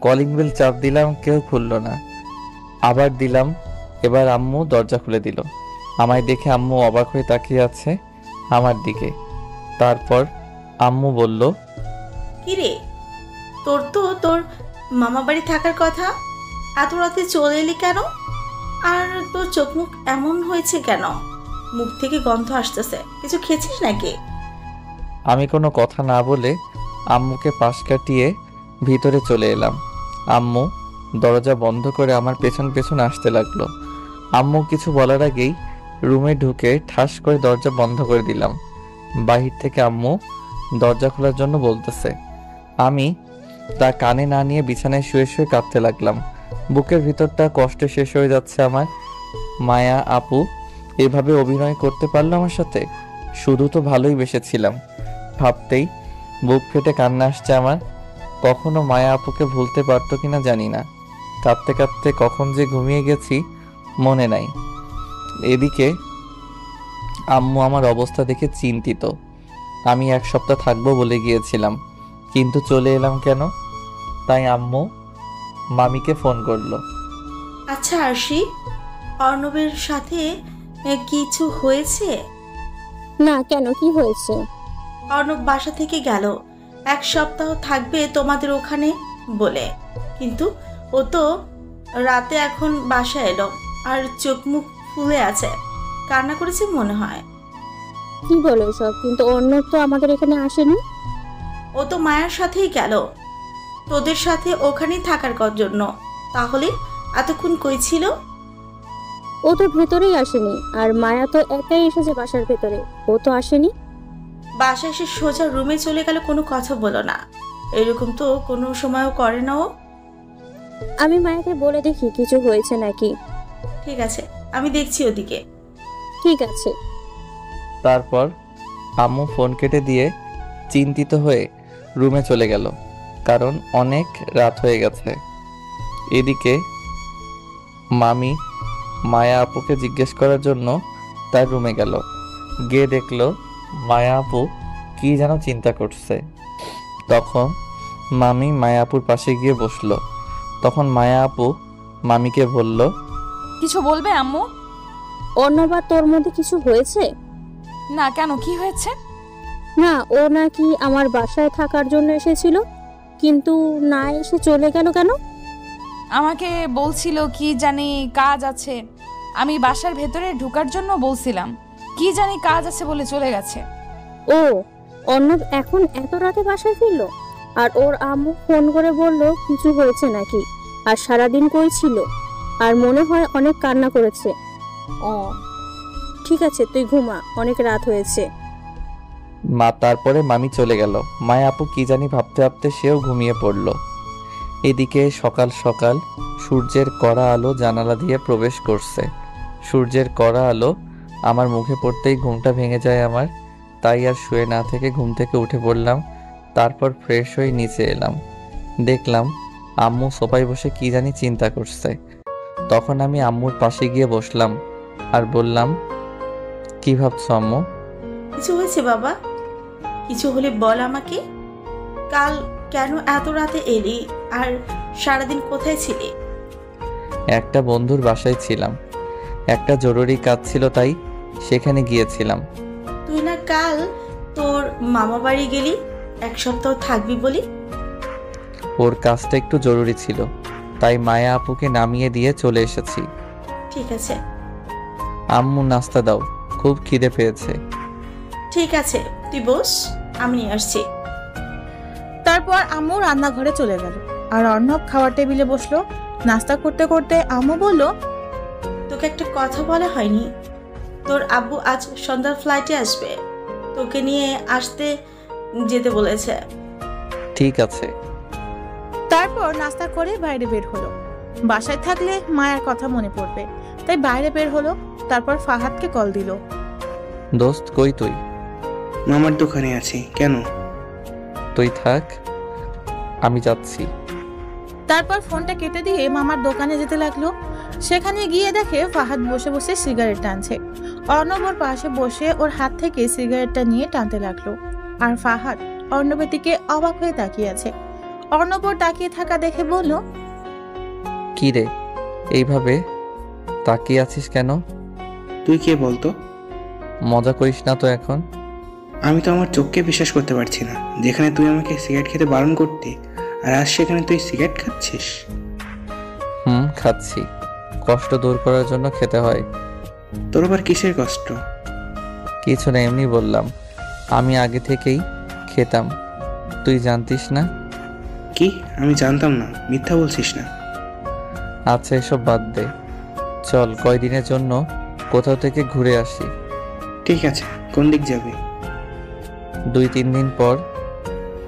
কলিং বেল চাপ দিলাম, কেউ খুলল না। আবার দিলাম, এবার আম্মু দরজা খুলে দিল। আমায় দেখে আম্মু অবাক হয়ে তাকিয়ে আছে আমার দিকে। তারপর আম্মু বলল, কিরে, তোর মামা বাড়ি থাকার কথা, এত রাতে চলে এলি কেন? আর তোর চোখ মুখ এমন হয়েছে কেন? মুখ থেকে গন্ধ আসতেছে, কিছু খেয়েছিস নাকি? আমি কোনো কথা না বলে আম্মুকে পাশ কাটিয়ে ভিতরে চলে এলাম। আম্মু দরজা বন্ধ করে আমার পেছন পেছন আসতে লাগলো। আম্মু কিছু বলার আগেই রুমে ঢুকে ঠাস করে দরজা বন্ধ করে দিলাম। বাহির থেকে আম্মু দরজা খোলার জন্য বলতেছে। আমি তা কানে না নিয়ে বিছানায় শুয়ে শুয়ে কাঁদতে লাগলাম। বুকের ভিতরটা কষ্টে শেষ হয়ে যাচ্ছে আমার। মায়া আপু এভাবে অভিনয় করতে পারলো আমার সাথে? শুধু তো ভালোই বেসেছিলাম। ভাবতেই বুক ফেটে কান্না আসছে আমার। কখনো মায়া আপুকে ভুলতে পারতো কিনা জানি না। কাঁদতে কাঁদতে কখন যে ঘুমিয়ে গেছি মনে নাই। এদিকে আম্মু আমার অবস্থা দেখে চিন্তিত। আমি 1 সপ্তাহ থাকবো বলে গিয়েছিলাম, কিন্তু চলে এলাম কেন? তাই আম্মু মামিকে ফোন করলো। আচ্ছা আরশি, অর্ণবের সাথে কিছু হয়েছে? না, কেন, কি হয়েছে? অর্ণব বাসা থেকে গেল 1 সপ্তাহ থাকবে তোমাদের ওখানে বলে, কিন্তু ও তো রাতে এখন বাসায় এলো আর চোখ মুখ ফুলে আছে, কান্না করেছে মনে হয়। কি বলো সব? কিন্তু অর্ণব তো আমাদের এখানে আসেনি। ও তো মায়ের সাথেই গেল তোদের সাথে ওখানেই থাকার জন্য। তাহলে এতক্ষণ কই ছিল? ও তো ভেতরেই আসেনি, আর মায়া তো একাই এসেছে বাসার ভেতরে, ও তো আসেনি। বাসায় এসে সোজা রুমে চলে গেল, কোনো কথা বলো না। এরকম তো কোনো সময়ও করে না ও। আমি মায়াকে বলে দেখি কিছু হয়েছে নাকি। ঠিক আছে, আমি দেখছি ওদিকে। ঠিক আছে। তারপর আম্মু ফোন কেটে দিয়ে চিন্তিত হয়ে রুমে চলে গেল, কারণ অনেক রাত হয়ে গেছে। এদিকে মামি মায়া আপুকে জিজ্ঞেস করার জন্য তার রুমে গেল। গিয়ে দেখলো মায়া আপু কি যেন চিন্তা করছে। তখন মামি মায়া আপুর পাশে গিয়ে বসলো। তখন মায়া আপু মামিকে বলল, কিছু বলবে আম্মু? অর্ণব আর তোর মধ্যে কিছু হয়েছে? না, কেন, কি হয়েছে? না, ও নাকি আমার বাসায় থাকার জন্য এসেছিল, কিন্তু না এসে চলে গেল কেন? আমাকে বলছিল কি জানি কাজ আছে। আমি বাসার ভেতরে ঢোকার জন্য বলছিলাম, কি জানি কাজ আছে বলে চলে গেছে। ও, অর্ণব এখন এত রাতে বাসায় ফিরলো? আর ওর আম্মু ফোন করে বলল কিছু হয়েছে নাকি? আর সারাদিন কই ছিল? আর মনে হয় অনেক কান্না করেছে। ও ঠিক আছে, তুই ঘুমা, অনেক রাত হয়েছে। তারপরে মামি চলে গেল। মায়া আপু কি জানি ভাবতে ভাবতে সেও ঘুমিয়ে পড়ল। এদিকে সকাল সকাল সূর্যের কড়া আলো জানালা দিয়ে প্রবেশ করছে। সূর্যের কড়া আলো আমার মুখে পড়তেই ঘুমটা ভেঙে যায় আমার। তাই আর শুয়ে না থেকে ঘুম থেকে উঠে পড়লাম। তারপর ফ্রেশ হয়ে নিচে এলাম। দেখলাম আম্মু সোফায় বসে কি জানি চিন্তা করছে। তখন আমি আম্মুর পাশে গিয়ে বসলাম আর বললাম, কি ভাবছো আম্মু? কিছু হয়েছে বাবা? কিছু হলে বল আমাকে। কাল কেন এত রাতে এলি? আর সারাদিন কোথায় ছিলি? একটা বন্ধুর বাসায় ছিলাম, একটা জরুরি কাজ ছিল তাই সেখানে গিয়েছিলাম। তুই না কাল তোর মামা বাড়ি গেলি 1 সপ্তাহ থাকবি বলি? ওর কাজটা একটু জরুরি ছিল, তাই মায়া আপুকে নামিয়ে দিয়ে চলে এসেছি। ঠিক আছে। আম্মু নাস্তা দাও, খুব খিদে পেয়েছে। ঠিক আছে, তুই বস, আমি নিয়ে আসছি। তারপর আম্মু রান্নাঘরে চলে গেল আর অর্ণব খাওয়ার টেবিলে বসলো। নাস্তা করতে করতে আম্মু বলল, তোকে একটা কথা বলা হয়নি, তোর আব্বু আজ সন্ধ্যার ফ্লাইটে আসবে, তোকে নিয়ে আসতে যেতে বলেছে। ঠিক আছে। তারপর নাস্তা করে বাইরে বের হলো। বাসায় থাকলে মায়ের কথা মনে পড়বে, তাই বাইরে বের হলো। তারপর ফাহাদকে কল দিল। দোস্ত কই তুই? মামার দোকানে আছি। কেন? তুই থাক, আমি যাচ্ছি। তারপর ফোনটা কেটে দিয়ে মামার দোকানে যেতে লাগলো। সেখানে গিয়ে দেখে ফাহাদ বসে বসে সিগারেট টানছে। অর্ণব ওর পাশে বসে ওর হাত থেকে সিগারেটটা নিয়ে টানতে লাগলো। আর ফাহাদ অর্ণবের দিকে অবাক হয়ে তাকিয়ে আছে। অর্ণব ওর তাকিয়ে থাকা দেখে বলল, কি রে, এইভাবে তাকিয়ে আছিস কেন? তুই কে বলতো? মজা করিস না তো এখন। আমি তো আমার চোখকে বিশ্বাস করতে পারছি না, যেখানে তুই আমাকে সিগারেট খেতে বারণ করতি, আর আজ সেখানে তুই সিগারেট খাচ্ছিস। খাচ্ছি, কষ্ট দূর করার জন্য খেতে হয়। তোর আবার কিসের কষ্ট? কিছু না, এমনি বললাম। আমি আগে থেকেই খেতাম, তুই জানতিস না? কি? আমি জানতাম না, মিথ্যা বলছিস না। আচ্ছা এসব বাদ দে, চল কয়দিনের জন্য কোথাও থেকে ঘুরে আসি। ঠিক আছে, কোন দিক যাবি? 2-3 দিন পর।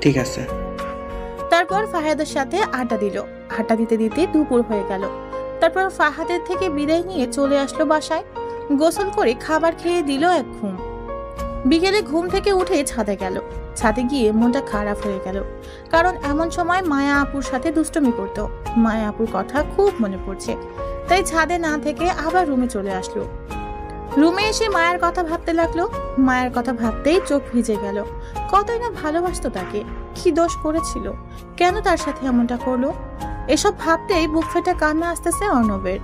ঠিক আছে। তারপর ফাহাদের সাথে আড্ডা দিল। আড্ডা দিতে দিতে দুপুর হয়ে গেল। তারপর ফাহাদের থেকে বিদায় নিয়ে চলে আসলো বাসায়। গোসল করে খাবার খেয়ে দিল এক ঘুম। বিকেলে ঘুম থেকে উঠে ছাদে গেল। ছাদে গিয়ে মনটা খারাপ হয়ে গেল, কারণ এমন সময় মায়া আপুর সাথে দুষ্টুমি করত। মায়া আপুর কথা খুব মনে পড়ছে, তাই ছাদে না থেকে আবার রুমে চলে আসলো। রুমে এসে মায়ের কথা ভাবতে লাগলো। মায়ের কথা ভাবতেই চোখ ভিজে গেল। কতই না ভালোবাসতো তাকে, কি দোষ করেছিল, কেন তার সাথে এমনটা করলো। এসব ভাবতেই বুক ফেটে কান্না আসতেছে অর্ণবের।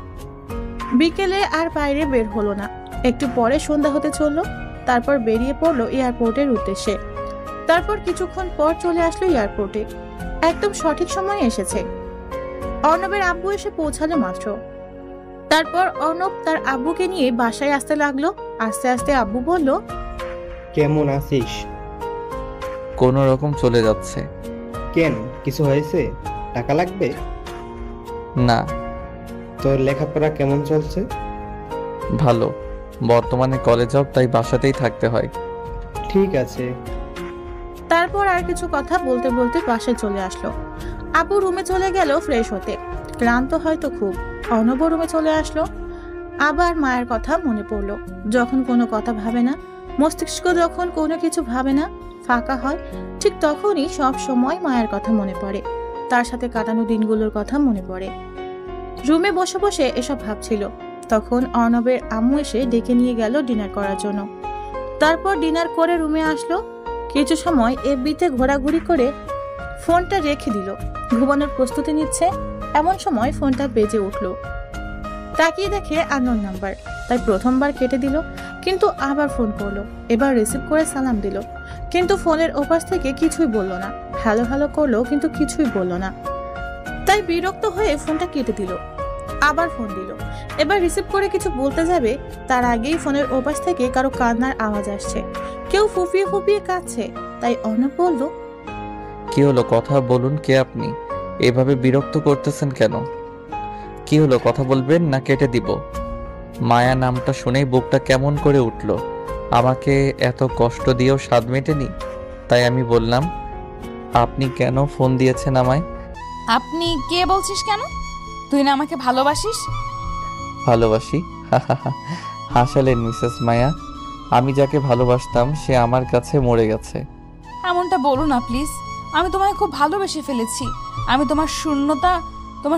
বিকেলে আর বাইরে বের হলো না। একটু পরে সন্ধ্যা হতে চললো। তারপর বেরিয়ে পড়লো এয়ারপোর্টের উদ্দেশ্যে। তারপর কিছুক্ষণ পর চলে আসলো এয়ারপোর্টে। একদম সঠিক সময়ে এসেছে। অর্ণবের আব্বু এসে পৌঁছালো মাত্র। তারপর অর্ণব তার আব্বুকে নিয়ে বাসায় আসতে লাগলো। আস্তে আস্তে আব্বু বলল, কেমন আছিস? কোনো রকম চলে যাচ্ছে। কেন, কিছু হয়েছে? টাকা লাগবে? না। তোর লেখাপড়া কেমন চলছে? ভালো, বর্তমানে কলেজ জব, তাই বাসাতেই থাকতে হয়। ঠিক আছে। তারপর আর কিছু কথা বলতে বলতে বাসায় চলে আসলো। আব্বু রুমে চলে গেল ফ্রেশ হতে। ক্লান্ত হয়তো খুব। অর্ণব রুমে চলে আসলো। আবার মায়ের কথা মনে পড়লো। যখন কোনো কথা ভাবে না, মস্তিষ্ক যখন কোনো কিছু ভাবে না, ফাঁকা হয়, ঠিক তখনই সব সময় মায়ের কথা মনে পড়ে। তার সাথে কাটানো দিনগুলোর কথা মনে পড়ে। রুমে বসে বসে এসব ভাবছিল। তখন অর্ণবের আম্মু এসে ডেকে নিয়ে গেল ডিনার করার জন্য। তারপর ডিনার করে রুমে আসলো। কিছু সময় এফবিতে ঘোরাঘুরি করে ফোনটা রেখে দিল। ঘুমানোর প্রস্তুতি নিচ্ছে, এমন সময় ফোনটা বেজে উঠলো। তাকিয়ে দেখে আননোন নাম্বার, তাই প্রথমবার কেটে দিল, কিন্তু আবার ফোন করলো। এবার রিসিভ করে সালাম দিল, কিন্তু ফোনের ওপাশ থেকে কিছুই বলল না। হ্যালো হ্যালো করলো, কিন্তু কিছুই বলল না। তাই বিরক্ত হয়ে ফোনটা কেটে দিল। আবার ফোন দিল। এবার রিসিভ করে কিছু বলতে যাবে, তার আগেই ফোনের ওপাশ থেকে কারো কান্নার আওয়াজ আসছে। কেউ ফুপিয়ে ফুপিয়ে কাঁদছে। তাই অর্ণব বলল, কি হলো, কথা বলুন। কে আপনি? এভাবে বিরক্ত করতেছেন কেন? কি হলো, কথা বলবেন না কেটে দিব? মায়া নামটা শুনেই বুকটা কেমন করে উঠল। আমাকে এত কষ্ট দিয়েও স্বাদ মেটেনি, তাই আমি বললাম, আপনি কেন ফোন দিয়েছেন আমায়? আপনি কে বলছিস কেন? তুই না আমাকে ভালোবাসিস? ভালোবাসি? হাসালেন মিসেস মায়া। আমি যাকে ভালোবাসতাম সে আমার কাছে মরে গেছে। এমনটা বলো না প্লিজ। আমি তোমায় খুব ভালোবেসে ফেলেছি। আমি তোমার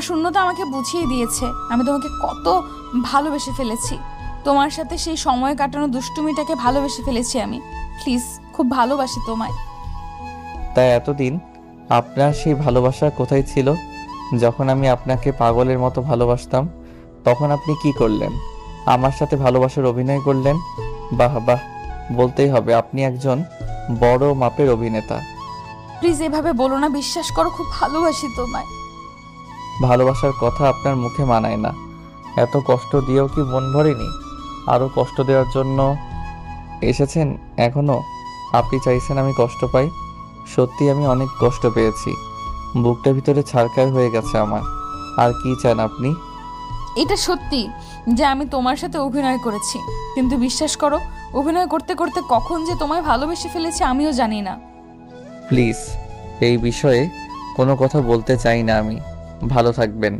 শূন্যতা আমাকে বুঝিয়ে দিয়েছে আমি তোমাকে কত ভালোবেসে ফেলেছি। তোমার সাথে সেই সময় কাটানো দুষ্টুমিটাকে ভালোবেসে ফেলেছি আমি। প্লিজ, খুব ভালোবাসি তোমায়। তাই এতদিন আপনার সেই ভালোবাসা কোথায় ছিল? যখন আমি আপনাকে পাগলের মতো ভালোবাসতাম, তখন আপনি কি করলেন? আমার সাথে ভালোবাসার অভিনয় করলেন। বাহ বাহ, বলতেই হবে আপনি একজন বড় মাপের অভিনেতা। প্লিজ এভাবে বলো না, বিশ্বাস করো খুব ভালোবাসি তোমায়। ভালোবাসার কথা আপনার মুখে মানায় না। এত কষ্ট দিয়েও কি মন ভরেনি? আরও কষ্ট দেওয়ার জন্য এসেছেন এখনো? আপনি চাইছেন আমি কষ্ট পাই? সত্যি আমি অনেক কষ্ট পেয়েছি, বুকটা ভিতরে ছারকার হয়ে গেছে আমার। আর কি চান আপনি? এটা সত্যি যে আমি তোমার সাথে অভিনয় করেছি, কিন্তু বিশ্বাস করো অভিনয় করতে করতে কখন যে তোমায় ভালোবেসে ফেলেছি আমিও জানি না। প্লিজ এই বিষয়ে কোনো কথা বলতে চাই না আমি। ভালো থাকবেন।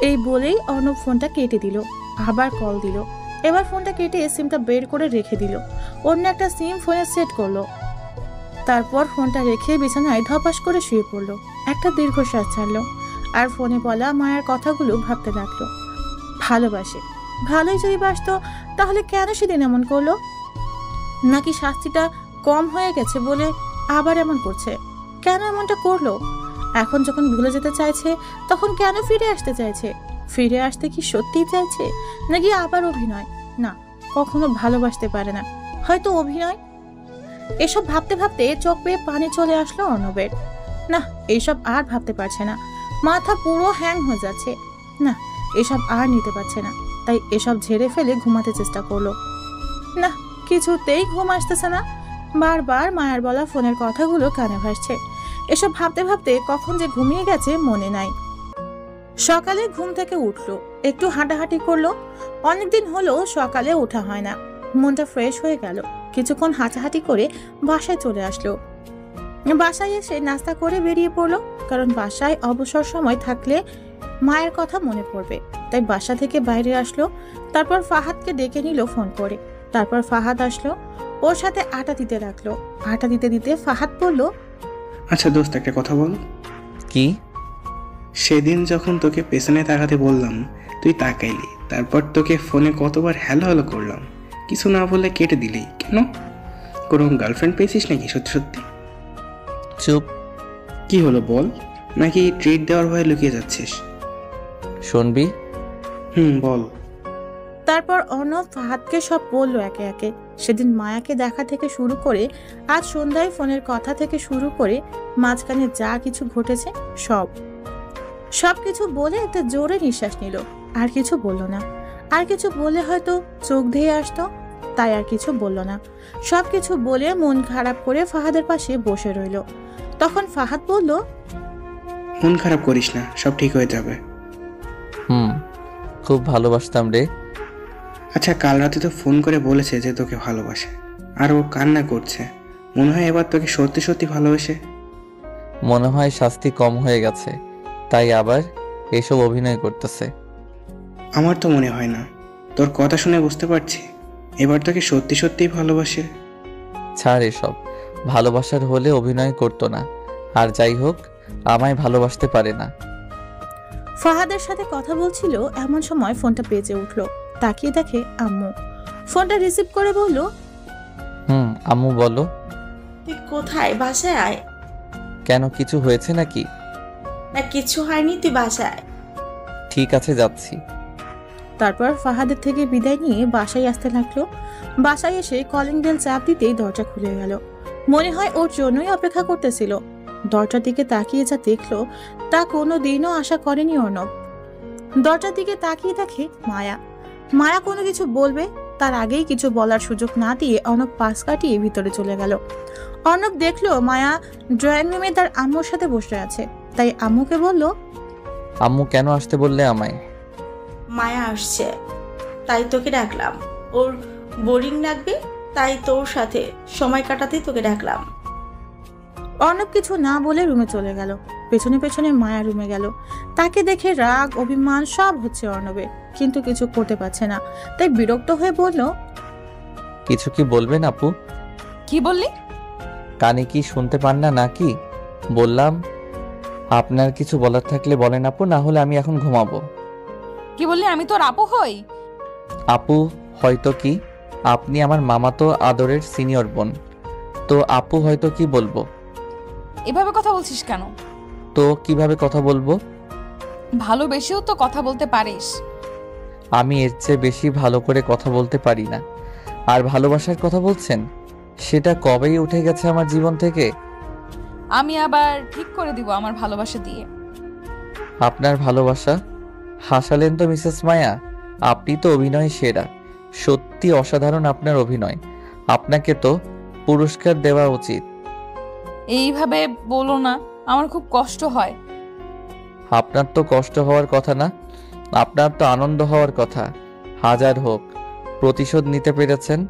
এই বলেই অর্ণব ফোনটা কেটে দিল। আবার কল দিল। এবার ফোনটা কেটে সিমটা বের করে রেখে দিল। অন্য একটা সিম ফোনে সেট করলো। তারপর ফোনটা রেখে বিছানায় ধপাস করে শুয়ে পড়লো। একটা দীর্ঘশ্বাস ছাড়লো আর ফোনে বলা মায়ের কথাগুলো ভাবতে লাগলো। ভালোবাসে, ভালোই যদি বাসতো তাহলে কেন সেদিন এমন করলো? নাকি শাস্তিটা কম হয়ে গেছে বলে আবার এমন করছে? কেন এমনটা করলো? এখন যখন ভুলে যেতে চাইছে তখন কেন ফিরে আসতে চাইছে? ফিরে আসতে কি সত্যিই চাইছে নাকি আবার অভিনয়? না, কখনো ভালোবাসতে পারে না, হয়তো অভিনয়। এসব ভাবতে ভাবতে চোখ বেয়ে পানি চলে আসলো অর্ণবের। না, এইসব আর ভাবতে পারছে না। মাথা পুরো হ্যাং হয়ে যাচ্ছে। না, এসব আর নিতে পারছে না। তাই এসব ঝেড়ে ফেলে ঘুমাতে চেষ্টা করলো। না, কিছুতেই ঘুম আসতেছে না। বারবার মায়ের বলা ফোনের কথাগুলো কানে ভাসছে। এসব ভাবতে ভাবতে কখন যে ঘুমিয়ে গেছে মনে নাই। সকালে ঘুম থেকে উঠলো, একটু হাঁটাহাঁটি করলো। অনেকদিন হলো সকালে ওঠা হয় না। মনটা ফ্রেশ হয়ে গেল। কিছুক্ষণ হাঁটাহাঁটি করে বাসায় চলে আসলো। বাসায় এসে নাস্তা করে বেরিয়ে পড়লো, কারণ বাসায় অবসর সময় থাকলে মায়ের কথা মনে পড়বে। তাই বাসা থেকে বাইরে আসলো। তারপর ফাহাদকে ডেকে নিল ফোন করে। তারপর ফাহাদ আসলো, ওর সাথে আটা দিতে রাখলো। আটা দিতে দিতে ফাহাদ বলল, আচ্ছা দোস্ত, একটা কথা বল। কি? সেদিন যখন তোকে পেছনে তাকাতে বললাম তুই তাকাইলি, তারপর তোকে ফোনে কতবার হ্যালো হ্যালো করলাম, কিছু না বলে কেটে দিলি কেন? কোনো গার্লফ্রেন্ড পেয়েছিস নাকি সত্যি সত্যি? চুপ। কি হলো বল, নাকি ট্রিট দেওয়ার ভয়ে লুকিয়ে যাচ্ছিস? শুনবি? বল। তারপর অর্ণব ফাহাদকে সব বলল একে একে। সেদিন মায়াকে দেখা থেকে শুরু করে আজ সন্ধ্যায় ফোনের কথা থেকে শুরু করে মাঝখানে যা কিছু ঘটেছে সব কিছু বলে একটা জোরে নিঃশ্বাস নিল। আর কিছু বলল না। আর কিছু বলে হয়তো চোখ ধেয়ে আসতো, তাই আর কিছু বলল না। সব কিছু বলে মন খারাপ করে ফাহাদের পাশে বসে রইল। তখন ফাহাদ বলল, মন খারাপ করিস না, সব ঠিক হয়ে যাবে। খুব ভালোবাসতাম রে। আচ্ছা, কাল রাতে তো ফোন করে বলেছে যে তোকে ভালোবাসে, আর ও কান্না করছে। মনে হয় এবার তোকে সত্যি সত্যি ভালোবাসে। মনে হয় শাস্তি কম হয়ে গেছে, তাই আবার এসব অভিনয় করতেছে। আমার তো মনে হয় না। তোর কথা শুনে বুঝতে পারছি এবার তোকে সত্যি সত্যিই ভালোবাসে। ছাড় এসব, ভালোবাসার হলে অভিনয় করতো না। আর যাই হোক, আমায় ভালোবাসতে পারে না। ফাহাদের সাথে কথা বলছিল এমন সময় ফোনটা বেজে উঠলো। তাকিয়ে দেখে আম্মু। ফোনটা রিসিভ করে বলল, আম্মু বলো। তুই কোথায়? বাসায় আয়। কেন, কিছু হয়েছে নাকি? না, কিছু হয়নি, তুই বাসায়। ঠিক আছে, যাচ্ছি। তারপর ফাহাদের থেকে বিদায় নিয়ে বাসায় আসতে লাগলো। বাসায় এসে কলিং বেল চাপ দিতেই দরজা খুলে গেল। মনে হয় ওর জন্যই অপেক্ষা করতেছিল। দরজার দিকে তাকিয়ে যা দেখলো তা কোনো দিনও আশা করেনি অর্ণব। দরজার দিকে তাকিয়ে দেখে মায়া। মায়া কোনো কিছু বলবে তার আগেই কিছু বলার সুযোগ না দিয়ে অর্ণব পাশ কাটিয়ে ভিতরে চলে গেল। অর্ণব দেখলো মায়া ড্রয়িং রুমে তার আম্মুর সাথে বসে আছে। তাই আম্মুকে বলল, আম্মু কেন আসতে বললে আমায়? মায়া আসছে, তাই তোকে ডাকলাম। ওর বোরিং লাগবে, তাই তোর সাথে সময় কাটাতেই তোকে ডাকলাম। অর্ণব কিছু না বলে রুমে চলে গেল। পেছনে পেছনে মায়া রুমে গেল। তাকে দেখে রাগ অভিমান সব হচ্ছে অর্ণবের, কিন্তু কিছু করতে পারছে না। তাই বিরক্ত হয়ে বলল, কিছু কি বলবেন আপু? কি বললি? কানে কি শুনতে পান না নাকি? বললাম আপনার কিছু বলার থাকলে বলেন আপু, না হলে আমি এখন ঘুমাবো। কি বললি? আমি তোর আপু হই? আপু হয়তো কি, আপনি আমার মামাতো আদরের সিনিয়র বোন, তো আপু হয়তো কি বলবো। এভাবে কথা বলছিস কেন? তো কিভাবে কথা বলবো? ভালোবেসেও তো কথা বলতে পারিস। আমি এর চেয়ে বেশি ভালো করে কথা বলতে পারি না। আর ভালোবাসার কথা বলছেন, সেটা কবেই উঠে গেছে আমার জীবন থেকে। আমি আবার ঠিক করে দিব আমার ভালোবাসা দিয়ে। আপনার ভালোবাসা? হাসালেন তো মিসেস মায়া, আপনি তো অভিনয় সেরা। সত্যি অসাধারণ আপনার অভিনয়। আপনাকে তো পুরস্কার দেওয়া উচিত। এইভাবে বলো না, আমার খুব কষ্ট হয়। আপনার তো কষ্ট হওয়ার কথা না, আপনার তো আনন্দ হওয়ার কথা। হাজার হোক, প্রতিশোধ নিতে পেরেছেন,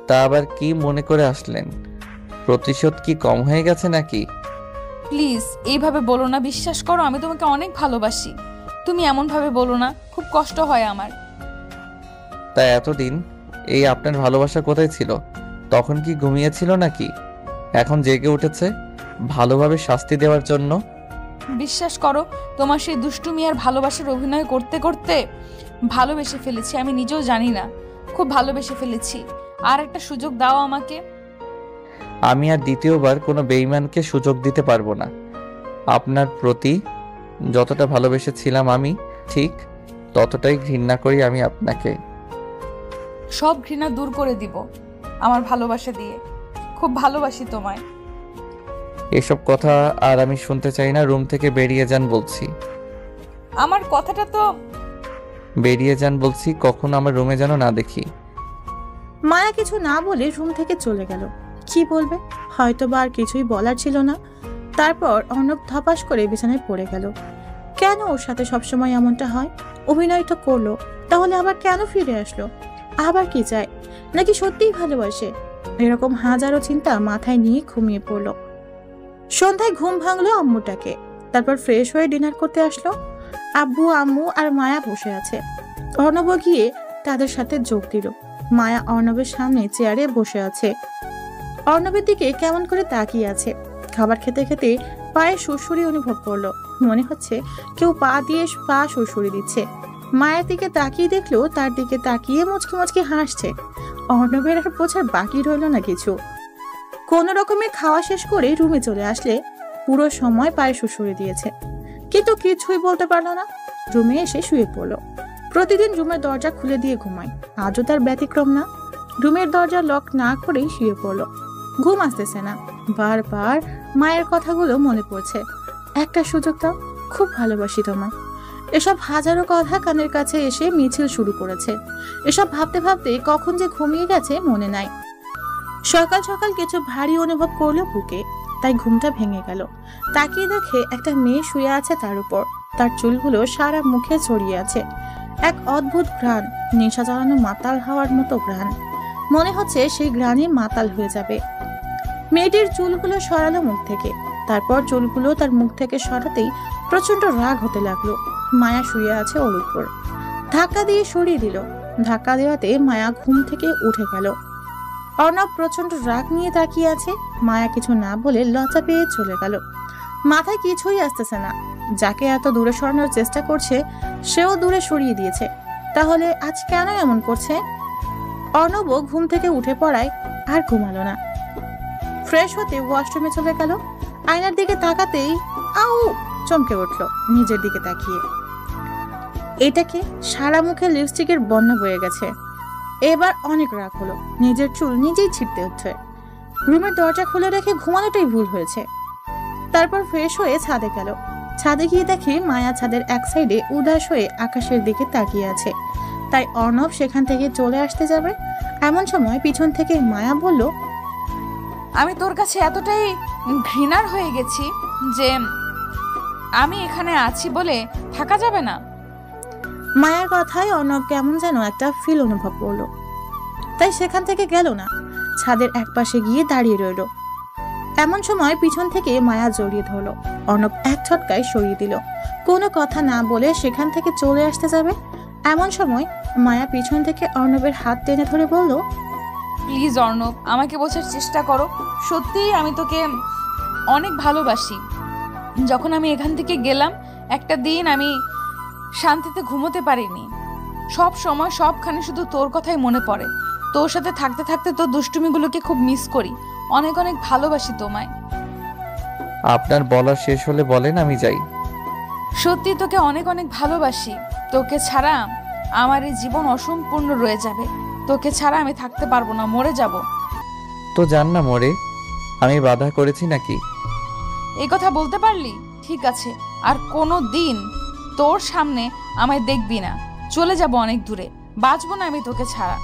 তা আবার কি মনে করে আসলেন? প্রতিশোধ কি কম হয়ে গেছে নাকি? প্লিজ এইভাবে বলো না, বিশ্বাস করো আমি তোমাকে অনেক ভালোবাসি। তুমি এমনভাবে বলো না, খুব কষ্ট হয় আমার। তা এতদিন এই আপনার ভালোবাসা কোথায় ছিল? তখন কি ঘুমিয়েছিল নাকি? এখন জেগে উঠেছে ভালোভাবে শাস্তি দেওয়ার জন্য? বিশ্বাস করো, তোমার সেই দুষ্টুমি আর ভালোবাসার অভিনয় করতে করতে ভালোবেসে ফেলেছি। আমি নিজেও জানি না, খুব ভালোবেসে ফেলেছি। আর একটা সুযোগ দাও আমাকে। আমি আর দ্বিতীয়বার কোনো বেঈমানকে সুযোগ দিতে পারবো না। আপনার প্রতি যতটা ভালোবেসেছিলাম আমি, ঠিক ততটাই ঘৃণা করি আমি আপনাকে। সব ঘৃণা দূর করে দিব আমার ভালোবাসা দিয়ে। খুব ভালোবাসি তোমায়। এসব কথা আর আমি শুনতে চাই না। রুম থেকে বেরিয়ে যান বলছি। আমার কথাটা তো। বেরিয়ে যান বলছি, কখনো আমার রুমে যেন না দেখি। মায়া কিছু না বলে রুম থেকে চলে গেল। কি বলবে, হয়তো বা আর কিছুই বলার ছিল না। তারপর অর্ণব ধপাস করে বিছানায় পড়ে গেল। কেন ওর সাথে সবসময় এমনটা হয়? অভিনয় তো করলো, তাহলে আবার কেন ফিরে আসলো? আবার কি চায়? নাকি সত্যিই ভালোবাসে? এরকম হাজারো চিন্তা মাথায় নিয়ে ঘুমিয়ে পড়লো। সন্ধ্যায় ঘুম ভাঙলো আম্মুটাকে। তারপর ফ্রেশ হয়ে ডিনার করতে আসলো। আব্বু, আম্মু আর মায়া বসে আছে। অর্ণব গিয়ে তাদের সাথে যোগ দিল। মায়া অর্ণবের সামনে চেয়ারে বসে আছে। অর্ণবের দিকে কেমন করে তাকিয়ে আছে। খাবার খেতে খেতে পায়ে সুড়সুড়ি অনুভব করলো। মনে হচ্ছে কেউ পা দিয়ে পা সুড়সুড়ি দিচ্ছে। মায়ের দিকে তাকিয়ে দেখলো তার দিকে তাকিয়ে মুচকি মুচকি হাসছে। অর্ণবের আর বোঝার বাকি রইল না কিছু। কোন রকমে খাওয়া শেষ করে রুমে চলে আসলে পুরো সময় পায়ে সুড়সুড়ি দিয়েছে, কিন্তু কিছুই বলতে পারলো না। রুমে এসে শুয়ে পড়লো। প্রতিদিন রুমের দরজা খুলে দিয়ে ঘুমায়, আজও তার ব্যতিক্রম না। রুমের দরজা লক না করেই শুয়ে পড়লো। ঘুম আসতেছে না, বারবার মায়ের কথাগুলো মনে পড়ছে। একটা সুযোগ দাও, খুব ভালোবাসি তোমায়। এসব হাজারো কথা কানের কাছে এসে মিছিল শুরু করেছে। এসব ভাবতে ভাবতে কখন যে ঘুমিয়ে গেছে মনে নাই। সকাল সকাল কিছু ভারী অনুভব করলো বুকে, তাই ঘুমটা ভেঙে গেল। তাকিয়ে দেখে একটা মেয়ে শুয়ে আছে তার উপর। তার চুলগুলো সারা মুখে ছড়িয়ে আছে। এক অদ্ভুত ঘ্রাণ, নেশা জড়ানো মাতাল হওয়ার মতো ঘ্রাণ। মনে হচ্ছে সেই ঘ্রাণে মাতাল হয়ে যাবে। মেয়েটির চুলগুলো সরালো মুখ থেকে। তারপর চুলগুলো তার মুখ থেকে সরাতেই প্রচন্ড রাগ হতে লাগলো। মায়া শুয়ে আছে ওর উপর। ধাক্কা দিয়ে সরিয়ে দিল। ধাক্কা দেওয়াতে মায়া ঘুম থেকে উঠে গেল। অর্ণব প্রচন্ড রাগ নিয়ে তাকিয়ে আছে। মায়া কিছু না বলে লজ্জা পেয়ে চলে গেল। মাথায় কিছুই আসতেছে না। যাকে এত দূরে সরানোর চেষ্টা করছে সেও দূরে সরিয়ে দিয়েছে। তাহলে আজ কেন এমন করছে? অর্ণবও ঘুম থেকে উঠে পড়ায় আর ঘুমালো না। ফ্রেশ হতে ওয়াশরুমে চলে গেল। আয়নার দিকে তাকাতেই আউ চমকে উঠল নিজের দিকে তাকিয়ে। এটাকে সারা মুখে লিপস্টিকের বন্যা বয়ে গেছে। এবার অনেক রাগ হলো। নিজের চুল নিজেই ছিঁড়তে হচ্ছে। রুমের দরজা খুলে রেখে ঘুমানোটাই ভুল হয়েছে। তারপর ফ্রেশ হয়ে ছাদে গেল। ছাদে গিয়ে দেখে মায়া ছাদের এক সাইডে উদাস হয়ে আকাশের দিকে তাকিয়ে আছে। তাই অর্ণব সেখান থেকে চলে আসতে যাবে, এমন সময় পিছন থেকে মায়া বলল, আমি তোর কাছে এতটাই ঘৃণার হয়ে গেছি যে আমি এখানে আছি বলে থাকা যাবে না। মায়ার কথায় অর্ণব কেমন যেন একটা ফিল অনুভব করলো। তাই সেখান থেকে গেল না, ছাদের একপাশে গিয়ে দাঁড়িয়ে রইল। এমন সময় পিছন থেকে মায়া জড়িয়ে ধরলো। অর্ণব এক ঝটকায় সরিয়ে দিল। কোনো কথা না বলে সেখান থেকে চলে আসতে যাবে, এমন সময় মায়া পিছন থেকে অর্ণবের হাত টেনে ধরে বলল, প্লিজ অর্ণব, আমাকে বোঝার চেষ্টা করো। সত্যিই আমি তোকে অনেক ভালোবাসি। যখন আমি এখান থেকে গেলাম একটা দিন আমি শান্তিতে ঘুমোতে পারিনি। সব সময় সবখানে শুধু তোর কথাই মনে পড়ে। তোর সাথে থাকতে থাকতে তোর দুষ্টুমিগুলোকে খুব মিস করি। অনেক অনেক ভালোবাসি তোমায়। আপনার বলা শেষ হলে বলেন, আমি যাই। সত্যি তোকে অনেক অনেক ভালোবাসি। তোকে ছাড়া আমার এই জীবন অসম্পূর্ণ রয়ে যাবে। তোকে ছাড়া আমি থাকতে পারবো না, মরে যাব। তো যান না মরে, আমি বাধা করেছি নাকি? এই কথা বলতে পারলি? ঠিক আছে, আর কোনো দিন তোর সামনে আমায় দেখবি না। চলে যাব অনেক দূরে, বাঁচবো না আমি তোকে ছাড়া।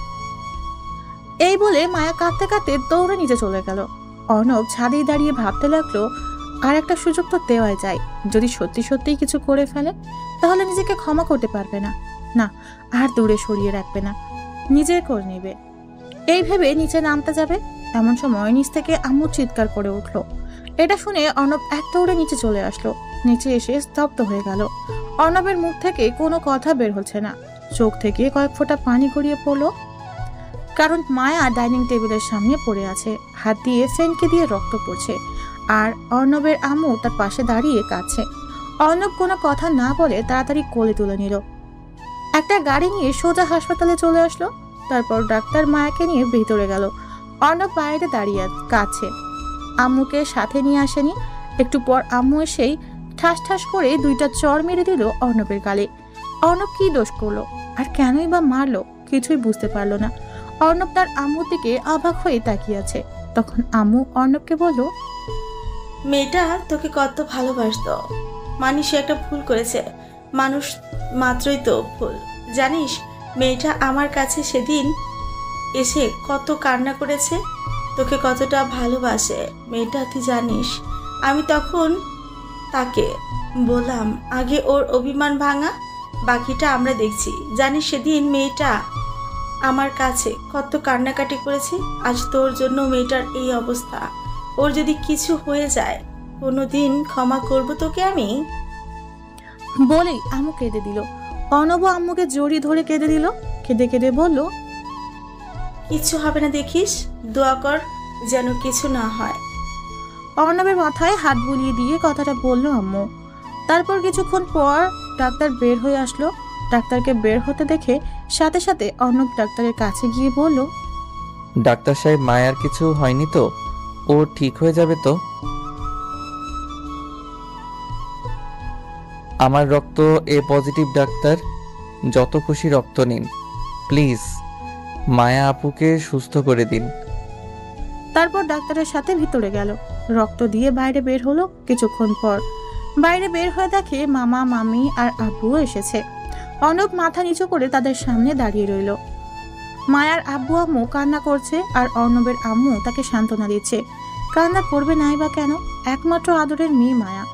এই বলে মায়া কাঁদতে কাঁদতে দৌড়ে নিচে চলে গেল। অর্ণব ছাদেই দাঁড়িয়ে ভাবতে লাগলো, আর একটা সুযোগ তো দেওয়াই যায়। যদি সত্যি সত্যিই কিছু করে ফেলে তাহলে নিজেকে ক্ষমা করতে পারবে না, না আর দূরে সরিয়ে রাখবে না, নিজের করে নেবে। এই ভেবে নিচে নামতে যাবে, এমন সময় নিচ থেকে আম্মু চিৎকার করে উঠলো। এটা শুনে অর্ণব এক দৌড়ে নিচে চলে আসলো। নিচে এসে স্তব্ধ হয়ে গেল। অর্ণবের মুখ থেকে কোনো কথা বের হচ্ছে না, চোখ থেকে কয়েক ফোঁটা পানি গড়িয়ে পড়লো। কারণ মায়া ডাইনিং টেবিলের সামনে পড়ে আছে, হাত দিয়ে ফেনকে দিয়ে রক্ত পড়ছে, আর অর্ণবের আম্মু তার পাশে দাঁড়িয়ে কাঁদছে। অর্ণব কোনো কথা না বলে তাড়াতাড়ি কোলে তুলে নিল। একটা গাড়ি নিয়ে সোজা হাসপাতালে চলে আসলো। তারপর ডাক্তার মায়াকে নিয়ে ভিতরে গেল। অর্ণব বাইরে দাঁড়িয়ে কাঁদছে, আম্মুকে সাথে নিয়ে আসেনি। একটু পর আম্মু এসেই ঠাস ঠাস করে 2টা চড় মেরে দিল অর্ণবের গালে। অর্ণব কি দোষ করলো আর কেনই বা মারলো কিছুই বুঝতে পারলো না। অর্ণব তার আম্মুর দিকে অবাক হয়ে তাকিয়ে আছে। তখন আম্মু অর্ণবকে বলল, মেয়েটা তোকে কত ভালোবাসতো, মানিস সে একটা ভুল করেছে, মানুষ মাত্রই তো ভুল। জানিস মেয়েটা আমার কাছে সেদিন এসে কত কান্না করেছে, তোকে কতটা ভালোবাসে মেয়েটা তুই জানিস। আমি তখন তাকে বললাম আগে ওর অভিমান ভাঙা, বাকিটা আমরা দেখছি। জানিস সেদিন মেয়েটা আমার কাছে কত কান্নাকাটি করেছে। আজ তোর জন্য মেয়েটার এই অবস্থা। ওর যদি কিছু হয়ে যায় কোনোদিন ক্ষমা করব তোকে আমি। বলেই আম্মু কেঁদে দিল। অর্ণব আম্মুকে জড়িয়ে ধরে কেঁদে দিল। কেঁদে কেঁদে বলল, কিছু হবে না দেখিস, দোয়া কর যেন কিছু না হয়। অর্ণবের মাথায় হাত বুলিয়ে দিয়ে কথাটা বলল আম্মু। তারপর কিছুক্ষণ পর ডাক্তার বের হয়ে আসলো। ডাক্তারকে বের হতে দেখে সাথে সাথে অর্ণব ডাক্তারের কাছে গিয়ে বলল, ডাক্তার সাহেব, মায়ার কিছু হয়নি তো? ও ঠিক হয়ে যাবে তো? আমার রক্ত এ পজিটিভ ডাক্তার, যত খুশি রক্ত নিন প্লিজ, মায়া আপুকে সুস্থ করে দিন। তারপর ডাক্তারের সাথে ভিতরে গেল। রক্ত দিয়ে বাইরে বের হলো। কিছুক্ষণ পর বাইরে বের হয়ে দেখে মামা মামি আর আব্বুও এসেছে। অর্ণব মাথা নিচু করে তাদের সামনে দাঁড়িয়ে রইল। মায়ার আব্বু আম্মু কান্না করছে আর অর্ণবের আম্মু তাকে সান্ত্বনা দিচ্ছে। কান্না করবে নাই বা কেন, একমাত্র আদরের মেয়ে মায়া।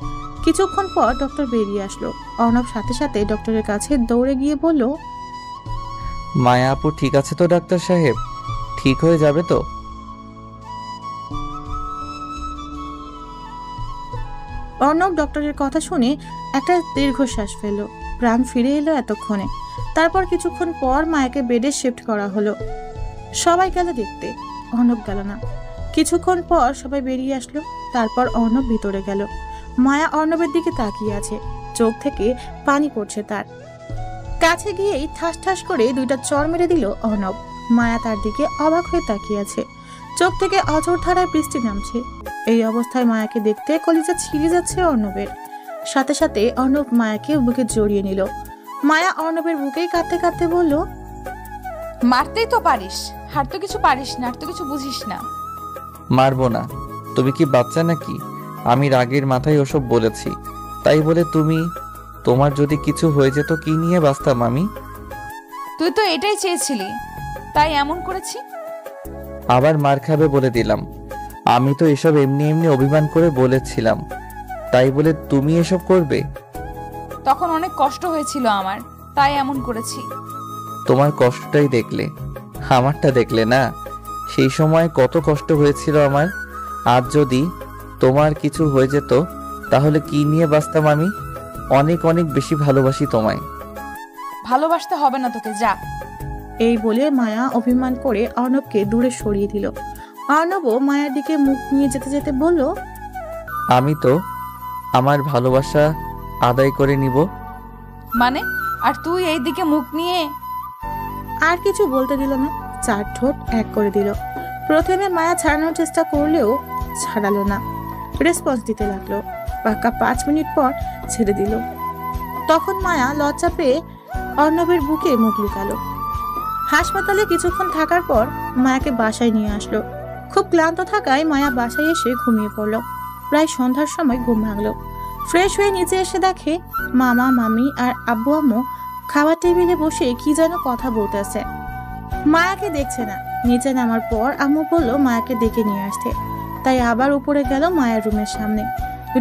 কিছুক্ষণ পর ডক্টর বেরিয়ে আসলো। অর্ণব সাথে সাথে ডক্টরের কাছে দৌড়ে গিয়ে বলল, মায়া আপু ঠিক আছে তো ডাক্তার সাহেব? ঠিক হয়ে যাবে তো? অর্ণব ডক্টরের কথা শুনে একটা দীর্ঘশ্বাস ফেলল। প্রাণ ফিরে এলো এতক্ষণে। তারপর কিছুক্ষণ পর মায়াকে বেডে শিফট করা হলো। সবাই গেল দেখতে, অর্ণব গেল না। কিছুক্ষণ পর সবাই বেরিয়ে আসলো। তারপর অর্ণব ভিতরে গেল। মায়া অর্ণবের দিকে তাকিয়ে আছে, চোখ থেকে পানি পড়ছে তার। কাছে গিয়েই ঠাস ঠাস করে 2টা চড় মেরে দিল অর্ণব। মায়া তার দিকে অবাক হয়ে তাকিয়ে আছে, চোখ থেকে অঝোর ধারায় বৃষ্টি নামছে। এই অবস্থায় মায়াকে দেখতে কলিজা ছিঁড়ে যাচ্ছে অর্ণবের। সাথে সাথে অর্ণব মায়াকে বুকে জড়িয়ে নিল। মায়া অর্ণবের বুকেই কাঁদতে কাঁদতে বলল, মারতেই তো পারিস, আর তো কিছু পারিস না, আর তো কিছু বুঝিস না। মারবো না? তুমি কি বাচ্চা নাকি? আমি রাগের মাথায় ওসব বলেছি, তাই বলে তুমি, তোমার যদি কিছু হয়ে যেত কি নিয়ে বাঁচতাম আমি? তুই তো এটাই চেয়েছিলি, তাই এমন করেছি। আবার মার খাবে বলে দিলাম? আমি তো এসব এমনি এমনি অভিমান করে বলেছিলাম, তাই বলে তুমি এসব করবে? তখন অনেক কষ্ট হয়েছিল আমার, তাই এমন করেছি। তোমার কষ্টটাই দেখলে, আমারটা দেখলে না। সেই সময় কত কষ্ট হয়েছিল আমার। আজ যদি তোমার কিছু হয়ে যেত তাহলে কি নিয়ে বাঁচতাম আমি? অনেক অনেক বেশি ভালোবাসি তোমায়। ভালোবাসতে হবে না তোকে, যা। এই বলে মায়া অভিমান করে অর্ণবকে দূরে সরিয়ে দিল। অর্ণবও মায়ার দিকে মুখ নিয়ে যেতে যেতে বলল, আমি তো আমার ভালোবাসা আদায় করে নিব। মানে? আর তুই এই দিকে মুখ নিয়ে? আর কিছু বলতে দিল না, 4 ঠোঁট এক করে দিল। প্রথমে মায়া ছাড়ানোর চেষ্টা করলেও ছাড়ালো না, রেসপন্স দিতে লাগলো। পাক্কা 5 মিনিট পর ছেড়ে দিল। তখন মায়া লজ্জা পেয়ে অর্ণবের বুকে মুখ লুকালো। হাসপাতালে কিছুক্ষণ থাকার পর মায়াকে বাসায় নিয়ে আসলো। খুব ক্লান্ত থাকায় মায়া বাসায় এসে ঘুমিয়ে পড়ল। প্রায় সন্ধ্যার সময় ঘুম ভাঙলো। ফ্রেশ হয়ে নিচে এসে দেখে মামা মামি আর আব্বু আম্মু খাবার টেবিলে বসে কি যেন কথা বলতেছে। মায়াকে দেখছে না। নিচে নামার পর আম্মু বলল মায়াকে ডেকে নিয়ে আসতে, তাই আবার উপরে গেল মায়ার রুমের সামনে।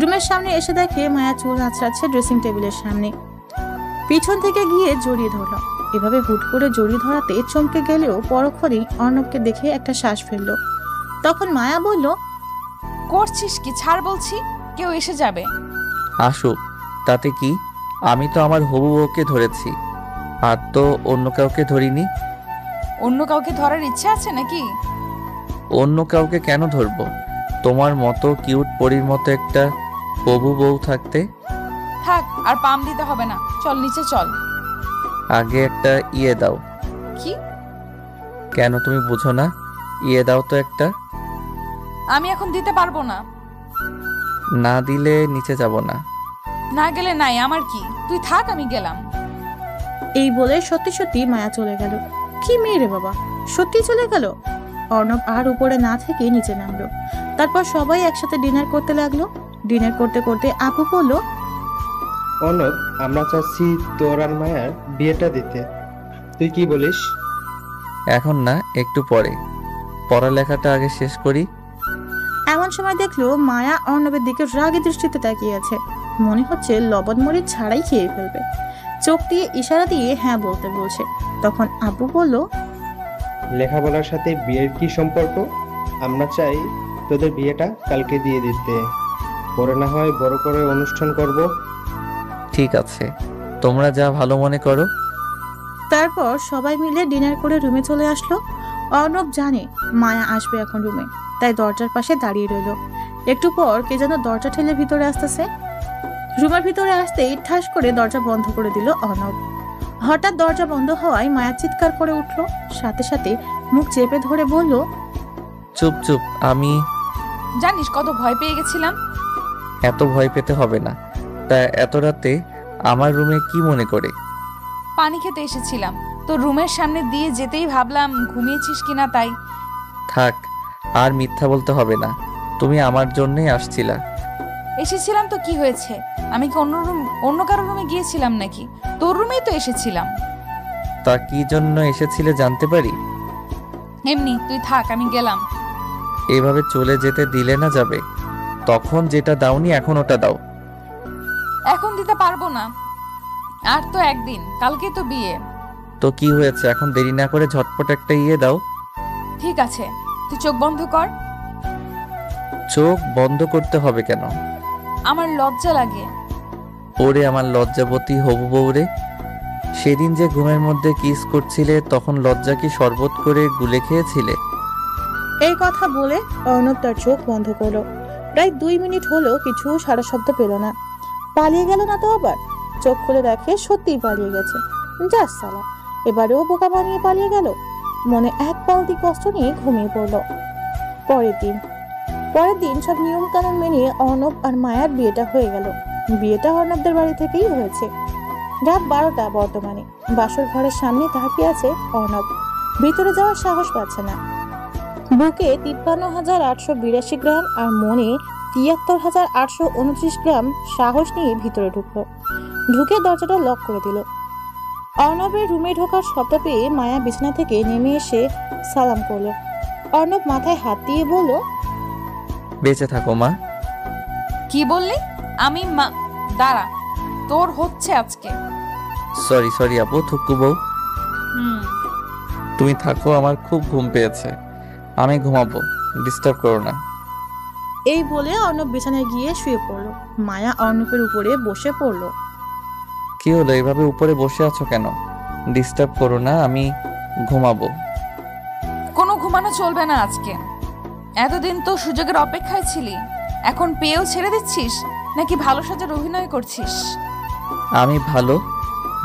রুমের সামনে এসে দেখে মায়া চুল আঁচড়াচ্ছে ড্রেসিং টেবিলের সামনে। পিছন থেকে গিয়ে জড়িয়ে ধরল। এভাবে হুট করে জড়িয়ে ধরাতে চমকে গেলেও পরক্ষণেই অর্ণবকে দেখে একটা শ্বাস ফেললো। তখন মায়া বলল, করছিস কি? ছাড় বলছি, কেউ এসে যাবে। আসুক, তাতে কি? আমি তো আমার হবু বউকে ধরেছি, আর তো অন্য কাউকে ধরিনি। অন্য কাউকে ধরার ইচ্ছা আছে নাকি? অন্য কাউকে কেন ধরবো? তোমার মতো কিউট পরীর মতো একটা হবু বউ থাকতে। থাক, আর পাম দিতে হবে না, চল নিচে চল। আগে একটা ইয়ে দাও। কি? কেন তুমি বুঝো না? ইয়ে দাও তো একটা। আমি এখন দিতে পারবো না। না দিলে নিচে যাব না। না গেলে নাই, আমার কি? তুই থাক, আমি গেলাম। এই বলে সত্যি সত্যি মায়া চলে গেল। কি মেয়ে রে বাবা, সত্যি চলে গেল। অর্ণব আর উপরে না থেকে নিচে নামলো। তারপর সবাই একসাথে ডিনার করতে লাগলো। ডিনার করতে করতে আপু বলল, অর্ণব, আমরা চাচ্ছি তোর আর মায়ার বিয়েটা দিতে, তুই কি বলিস? এখন না, একটু পরে। পড়ালেখাটা আগে শেষ করি। এমন সময় দেখলো মায়া অর্ণবের দিকে রাগী দৃষ্টিতে তাকিয়ে আছে। মনে হচ্ছে লবণ মরিচ ছাড়াই খেয়ে ফেলবে। চোখ দিয়ে ইশারা দিয়ে হ্যাঁ বলতে বলছে। তখন আব্বু বলল, লেখাপড়ার সাথে বিয়ের কি সম্পর্ক? আমরা চাই তোদের বিয়েটা কালকে দিয়ে দিতে, পরে না হয় বড় করে অনুষ্ঠান করব। ঠিক আছে, তোমরা যা ভালো মনে করো। তারপর সবাই মিলে ডিনার করে রুমে চলে আসলো। অর্ণব জানে মায়া আসবে এখন রুমে, তাই দরজার পাশে দাঁড়িয়ে রইল। একটু পর কে যেন দরজা ঠেলে ভিতরে আসতেছে। রুমের ভিতরে আসতেই ঠাস করে দরজা বন্ধ করে দিল অর্ণব। হঠাৎ দরজা বন্ধ হওয়ায় মায়া চিৎকার করে উঠল। সাথে সাথে মুখ চেপে ধরে বলল, চুপ চুপ। আমি জানিস কত ভয় পেয়ে গেছিলাম। এত ভয় পেতে হবে না। তা এত রাতে আমার রুমে কি মনে করে? পানি খেতে এসেছিলাম, তো রুমের সামনে দিয়ে যেতেই ভাবলাম ঘুমিয়েছিস কিনা, তাই। থাক, আর মিথ্যা বলতে হবে না। তুমি আমার জন্যই আসছিলা। এসেছিলাম তো কি হয়েছে? আমি কি অন্য কারো রুমে গিয়েছিলাম নাকি? তোর রুমেই তো এসেছিলাম। তা কি জন্য এসেছিলে জানতে পারি? এমনি, তুই থাক, আমি গেলাম। এভাবে চলে যেতে দিলে না যাবে। তখন যেটা দাওনি এখন ওটা দাও। এখন দিতে পারবো না, আর তো একদিন, কালকে তো বিয়ে। তো কি হয়েছে? এখন দেরি না করে ঝটপট একটা ইয়ে দাও। ঠিক আছে, তুই চোখ বন্ধ কর। চোখ বন্ধ করতে হবে কেন? আমার লজ্জা লাগে। ওরে আমার লজ্জাবতী হবু বউরে, সেদিন যে ঘুমের মধ্যে কিস করছিলে তখন লজ্জা কি শরবত করে গুলে খেয়েছিলে? এই কথা বলে অর্ণব তার চোখ বন্ধ করলো। প্রায় 2 মিনিট হলো কিছু সারা শব্দ পেল না। পালিয়ে গেল না তো আবার? চোখ খুলে দেখে সত্যিই পালিয়ে গেছে। যা সালা, এবারেও বোকা বানিয়ে পালিয়ে গেল। মনে এক পালতি কষ্ট নিয়ে ঘুমিয়ে পড়ল। পরের দিন সব নিয়ম কানুন মেনে অর্ণব আর মায়ার বিয়েটা হয়ে গেল। বিয়েটা অর্ণবদের বাড়ি থেকেই হয়েছে। রাত 12টা বর্তমানে। বাসর ঘরের সামনে তাকিয়ে আছে অর্ণব। ভিতরে যাওয়ার সাহস পাচ্ছে না। বুকে 53,882 গ্রাম আর মনে 73,829 গ্রাম সাহস নিয়ে ভিতরে ঢুকলো। ঢুকে দরজাটা লক করে দিল। অর্ণবের রুমে ঢোকার শব্দ পেয়ে মায়া বিছানা থেকে নেমে এসে সালাম করলো। অর্ণব মাথায় হাত দিয়ে বলল, বেঁচে থাকো মা। কি বললি? আমি মা? দাঁড়া, তোর হচ্ছে আজকে। সরি আপু, থুকু বউ। তুমি থাকো, আমার খুব ঘুম পেয়েছে। আমি ঘুমাবো, ডিস্টার্ব করো না। এই বলে অর্ণব বিছানায় গিয়ে শুয়ে পড়লো। মায়া অর্ণবের উপরে বসে পড়লো। কি হলো, এভাবে উপরে বসে আছো কেন? ডিস্টার্ব করো না, আমি ঘুমাবো। কোনো ঘুমানো চলবে না আজকে। এতদিন তো সুযোগের অপেক্ষায় ছিলি, এখন পেয়েও ছেড়ে দিচ্ছিস নাকি ভালো সাজার অভিনয় করছিস? আমি ভালো,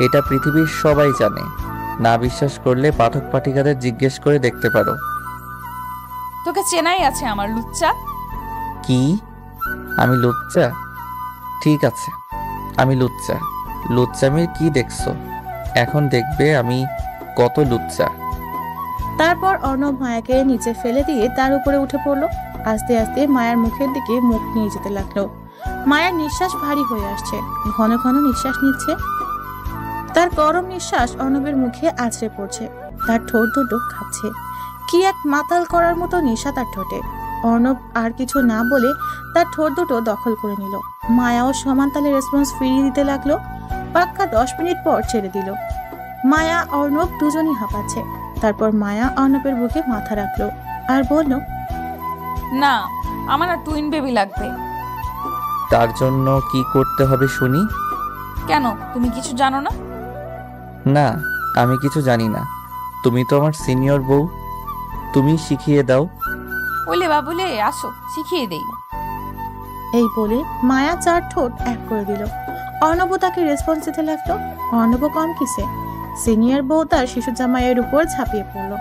এটা পৃথিবীর সবাই জানে। না বিশ্বাস করলে পাঠক পাঠিকাদের জিজ্ঞেস করে দেখতে পারো। তোকে চেনাই আছে আমার, লুচ্চা। কি? আমি লুচ্চা? ঠিক আছে, আমি লুচ্চা। লুচ্চামির কি দেখছো? এখন দেখবে আমি কত লুচ্চা। তারপর অর্ণব মায়াকে নিচে ফেলে দিয়ে তার উপরে উঠে পড়লো। আস্তে আস্তে মায়ার মুখের দিকে মুখ নিয়ে যেতে লাগলো। মায়ার নিঃশ্বাস ভারী হয়ে আসছে, ঘন ঘন নিঃশ্বাস নিচ্ছে। তার গরম নিঃশ্বাস অর্ণবের মুখে আছড়ে পড়ছে, তার ঠোঁট দুটো কাঁপছে। কি এক মাতাল করার মতো নেশা তার ঠোঁটে। অর্ণব আর কিছু না বলে তার ঠোঁট দুটো দখল করে নিল। মায়াও সমান তালে রেসপন্স ফিরিয়ে দিতে লাগলো। পাক্কা 10 মিনিট পর ছেড়ে দিল। মায়া অর্ণব দুজনই হাঁপাচ্ছে। তারপর মায়া অর্ণবের বুকে মাথা রাখলো আর বলল, না, আমার আর টুইন বেবি লাগবে। তার জন্য কি করতে হবে শুনি? কেন, তুমি কিছু জানো না? না, আমি কিছু জানি না। তুমি তো আমার সিনিয়র বউ, তুমি শিখিয়ে দাও। ওলে বাবুলে, আসো শিখিয়ে দেই। এই বলে মায়া 4 ঠোঁট এক করে দিল। অর্ণব তাকে রেসপন্স দিতে লাগলো। অর্ণব কম কিসে, সিনিয়র বউ তার শিশু জামাইয়ের উপর ঝাঁপিয়ে পড়লো।